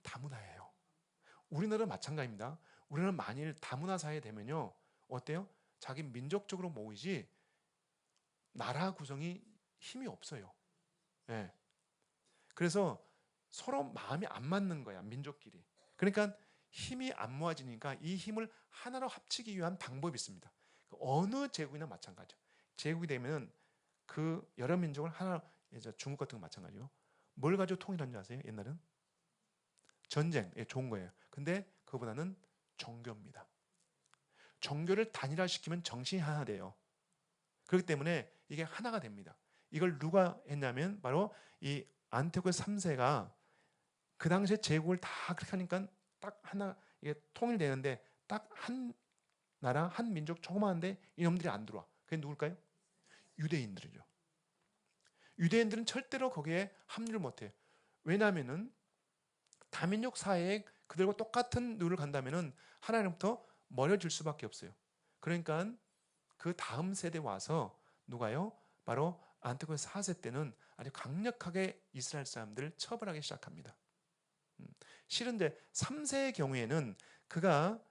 다문화예요. 우리나라 마찬가지입니다. 우리나라 만일 다문화 사회 되면요 어때요? 자기 민족적으로 모이지 나라 구성이 힘이 없어요. 예. 그래서 서로 마음이 안 맞는 거야 민족끼리. 그러니까 힘이 안 모아지니까 이 힘을 하나로 합치기 위한 방법이 있습니다. 어느 제국이나 마찬가지죠. 제국이 되면 그 여러 민족을 하나 이제 중국 같은 거 마찬가지요. 뭘 가지고 통일한 줄 아세요? 옛날은 전쟁, 예, 좋은 거예요. 근데 그거보다는 종교입니다. 종교를 단일화시키면 정신이 하나 돼요. 그렇기 때문에 이게 하나가 됩니다. 이걸 누가 했냐면 바로 이 안티오크 3세가 그 당시에 제국을 다 그렇게 하니까 딱 하나 이게 통일되는데 딱 한 나라 한 민족 조그마한데 이놈들이 안 들어와. 그게 누굴까요? 유대인들이죠. 유대인들은 절대로 거기에 합류를 못해요. 왜냐하면은 다민족 사회에 그들과 똑같은 룰을 간다면은 하나님부터 멀어질 수밖에 없어요. 그러니까 그 다음 세대 와서 누가요? 바로 안티오쿠 4세 때는 아주 강력하게 이스라엘 사람들을 처벌하기 시작합니다. 실은 이제 3세의 경우에는 그가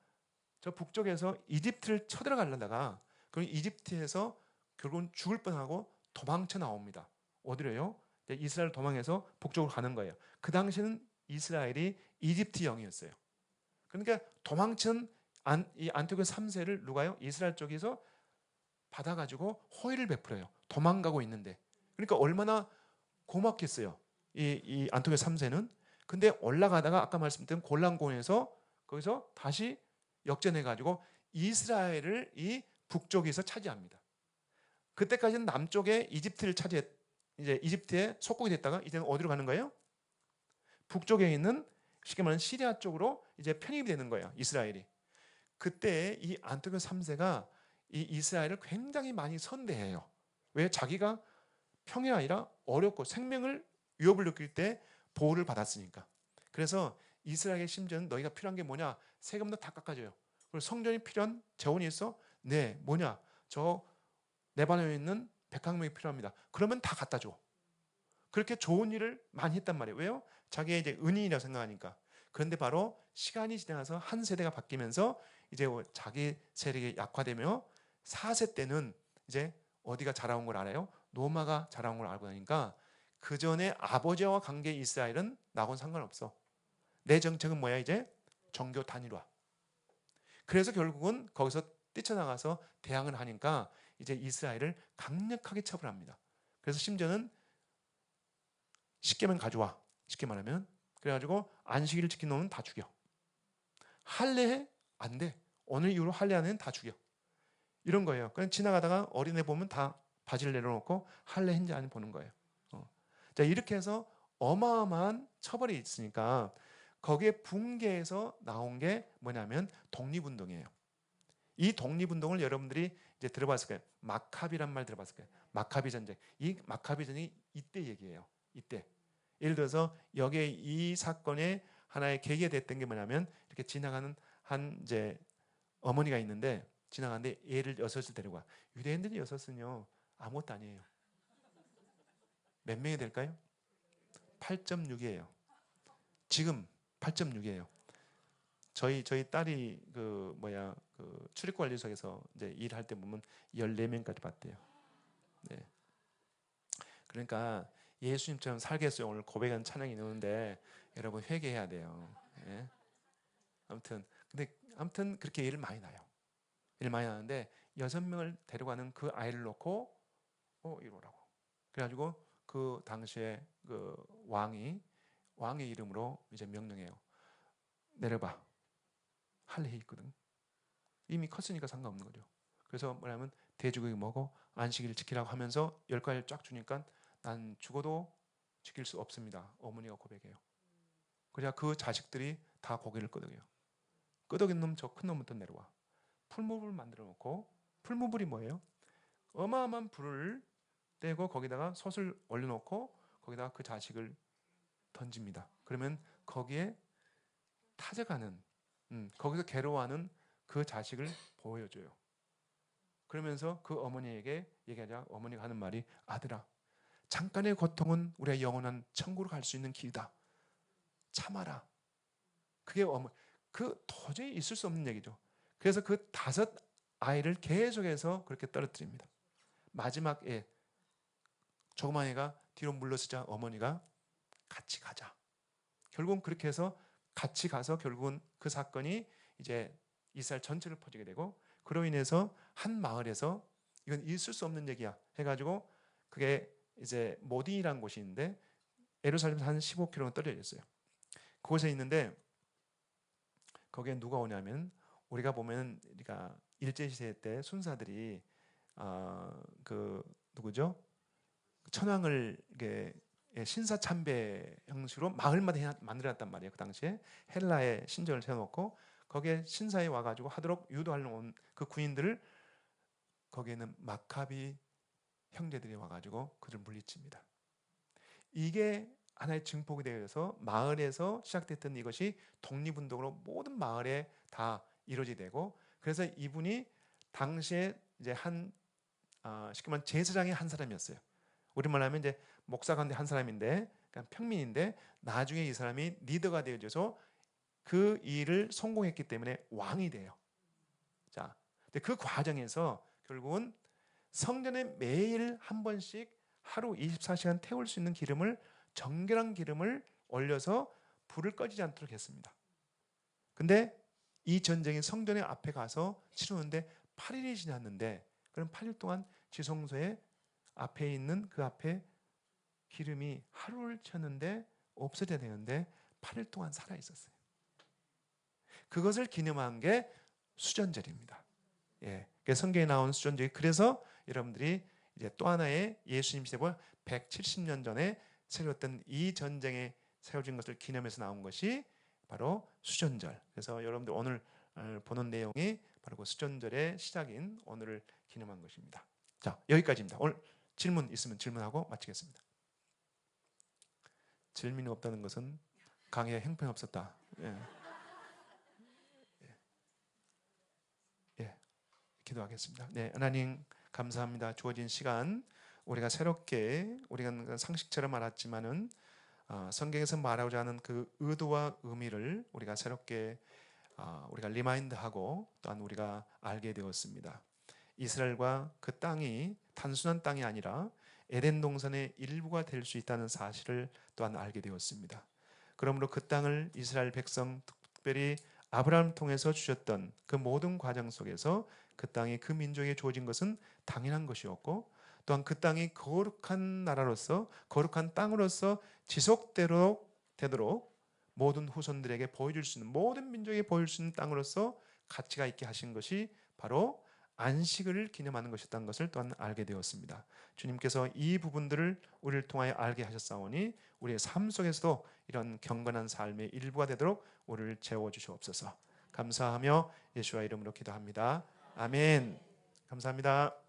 저 북쪽에서 이집트를 쳐들어가려다가 그럼 이집트에서 결국은 죽을 뻔하고 도망쳐 나옵니다. 어디로요? 이스라엘 도망해서 북쪽으로 가는 거예요. 그 당시는 이스라엘이 이집트 영이었어요. 그러니까 도망친 이 안티오쿠 3세를 누가요? 이스라엘 쪽에서 받아가지고 호의를 베풀어요. 도망가고 있는데. 그러니까 얼마나 고맙겠어요. 이 안티오쿠 3세는. 근데 올라가다가 아까 말씀드린 골란공에서 거기서 다시 역전해가지고 이스라엘을 이 북쪽에서 차지합니다. 그때까지는 남쪽에 이집트를 이제 이집트의 속국이 됐다가 이제는 어디로 가는 거예요? 북쪽에 있는 쉽게 말하는 시리아 쪽으로 이제 편입이 되는 거예요. 이스라엘이. 그때 이 안티오쿠 3세가 이 이스라엘을 굉장히 많이 선대해요. 왜? 자기가 평이 아니라 어렵고 생명을 위협을 느낄 때 보호를 받았으니까. 그래서 이스라엘의 심지어는 너희가 필요한 게 뭐냐? 세금도 다 깎아줘요. 그리고 성전이 필요한 재원이 있어? 네, 뭐냐? 저 레바논에 있는 백항목이 필요합니다. 그러면 다 갖다 줘. 그렇게 좋은 일을 많이 했단 말이에요. 왜요? 자기의 이제 은인이라고 생각하니까. 그런데 바로 시간이 지나서 한 세대가 바뀌면서 이제 자기 세력이 약화되며 4세 때는 이제 어디가 자라온 걸 알아요? 로마가 자라온 걸 알고 나니까 그 전에 아버지와 관계 이스라엘은 나하고는 상관없어. 내 정책은 뭐야 이제? 종교 단일화. 그래서 결국은 거기서 뛰쳐나가서 대항을 하니까 이제 이스라엘을 강력하게 처벌합니다. 그래서 심지어는 10계명 가져와. 쉽게 말하면. 그래가지고 안식일을 지킨 놈은 다 죽여. 할례해? 안 돼. 오늘 이후로 할례하는 다 죽여. 이런 거예요. 그냥 지나가다가 어린애 보면 다 바지를 내려놓고 할례했는지 안 보는 거예요. 자, 이렇게 해서 어마어마한 처벌이 있으니까 거기에 붕괴해서 나온 게 뭐냐면 독립운동이에요. 이 독립운동을 여러분들이 이제 들어봤을 거예요. 마카비란 말 들어봤을 거예요. 마카비 전쟁. 이 마카비 전쟁이 이때 얘기예요. 이때. 예를 들어서 여기에 이 사건의 하나의 계기가 됐던 게 뭐냐면 이렇게 지나가는 한 이제 어머니가 있는데 지나가는데 얘를 여섯을 데려가. 유대인들이 여섯은요 아무것도 아니에요. 몇 명이 될까요? 8.6이에요. 지금 8.6이에요. 저희 딸이 그 출입관리소에서 이제 일할 때 보면 14명까지 봤대요. 네. 그러니까 예수님처럼 살겠어요. 오늘 고백한 찬양이 나오는데 여러분 회개해야 돼요. 예? 아무튼 그렇게 일 많이 나요. 일 많이 나는데 6명을 데려가는 그 아이를 놓고 이리 오라고. 그래가지고 그 당시에 그 왕의 이름으로 이제 명령해요. 내려봐. 할 일 있거든. 이미 컸으니까 상관없는 거죠. 그래서 뭐냐면 돼지고기 먹어 안식일 지키라고 하면서 10가지를 쫙 주니까 난 죽어도 지킬 수 없습니다. 어머니가 고백해요. 그래야 그 자식들이 다 고개를 끄덕여요. 끄덕인 놈 저 큰 놈부터 내려와. 풀무불을 만들어 놓고, 풀무불이 뭐예요? 어마어마한 불을 떼고 거기다가 솥을 올려놓고 거기다가 그 자식을 던집니다. 그러면 거기에 타져가는, 거기서 괴로워하는 그 자식을 보여줘요. 그러면서 그 어머니에게 얘기하자. 어머니가 하는 말이, 아들아, 잠깐의 고통은 우리가 영원한 천국으로 갈 수 있는 길이다. 참아라. 그게 그 도저히 있을 수 없는 얘기죠. 그래서 그 5 아이를 계속해서 그렇게 떨어뜨립니다. 마지막에 조그만 애가 뒤로 물러서자 어머니가 같이 가자. 결국은 그렇게 해서 같이 가서 결국은 그 사건이 이제 이스라엘 전체를 퍼지게 되고, 그로 인해서 한 마을에서, 이건 있을 수 없는 얘기야 해가지고, 그게 이제 모딘이라는 곳이 있는데 예루살렘에서 한 15km 떨어져 있어요. 그곳에 있는데 거기에 누가 오냐면, 우리가 보면 그러니까 일제시대 때 순사들이 그 누구죠? 천황을 이게 신사참배 형식으로 마을마다 만들어놨단 말이에요. 그 당시에 헬라의 신전을 세워놓고 거기에 신사에 와가지고 하도록 유도하려고 온 그 군인들을, 거기에는 마카비 형제들이 와가지고 그들 물리칩니다. 이게 하나의 증폭이 되어서 마을에서 시작됐던 이것이 독립운동으로 모든 마을에 다 이루어지게 되고, 그래서 이분이 당시에 이제 쉽게 말하면 제사장의 한 사람이었어요. 우리말 하면 이제 목사 가운데 한 사람인데, 그러니까 평민인데, 나중에 이 사람이 리더가 되어져서 그 일을 성공했기 때문에 왕이 돼요. 자, 근데 그 과정에서 결국은 성전에 매일 한 번씩 하루 24시간 태울 수 있는 정결한 기름을 올려서 불을 꺼지지 않도록 했습니다. 근데 이 전쟁이 성전의 앞에 가서 치르는데 8일이 지났는데, 그럼 8일 동안 지성소에 앞에 있는 그 앞에 기름이 하루를 쳤는데 없어져야 되는데 8일 동안 살아 있었어요. 그것을 기념한 게 수전절입니다. 예, 성경에 나온 수전절이, 그래서 여러분들이 이제 또 하나의 예수님 시대보다 170년 전에 세웠던 이 전쟁에 세워진 것을 기념해서 나온 것이 바로 수전절. 그래서 여러분들 오늘 보는 내용이 바로 그 수전절의 시작인 오늘을 기념한 것입니다. 자, 여기까지입니다. 오늘 질문 있으면 질문하고 마치겠습니다. 질문이 없다는 것은 강의에 형편없었다. 예. 예. 기도하겠습니다. 네, 하나님 감사합니다. 주어진 시간 우리가 새롭게, 우리가 상식처럼 알았지만은 성경에서 말하고자 하는 그 의도와 의미를 우리가 새롭게 우리가 리마인드하고 또한 우리가 알게 되었습니다. 이스라엘과 그 땅이 단순한 땅이 아니라 에덴 동산의 일부가 될 수 있다는 사실을 또한 알게 되었습니다. 그러므로 그 땅을 이스라엘 백성, 특별히 아브라함을 통해서 주셨던 그 모든 과정 속에서 그 땅이 그 민족에 주어진 것은 당연한 것이었고, 또한 그 땅이 거룩한 나라로서, 거룩한 땅으로서 지속되도록 모든 후손들에게 보여줄 수 있는, 모든 민족에게 보여줄 수 있는 땅으로서 가치가 있게 하신 것이 바로 안식을 기념하는 것이었다는 것을 또한 알게 되었습니다. 주님께서 이 부분들을 우리를 통하여 알게 하셨사오니 우리의 삶 속에서도 이런 경건한 삶의 일부가 되도록 우리를 채워주시옵소서. 감사하며 예수와 이름으로 기도합니다. 아멘. 감사합니다.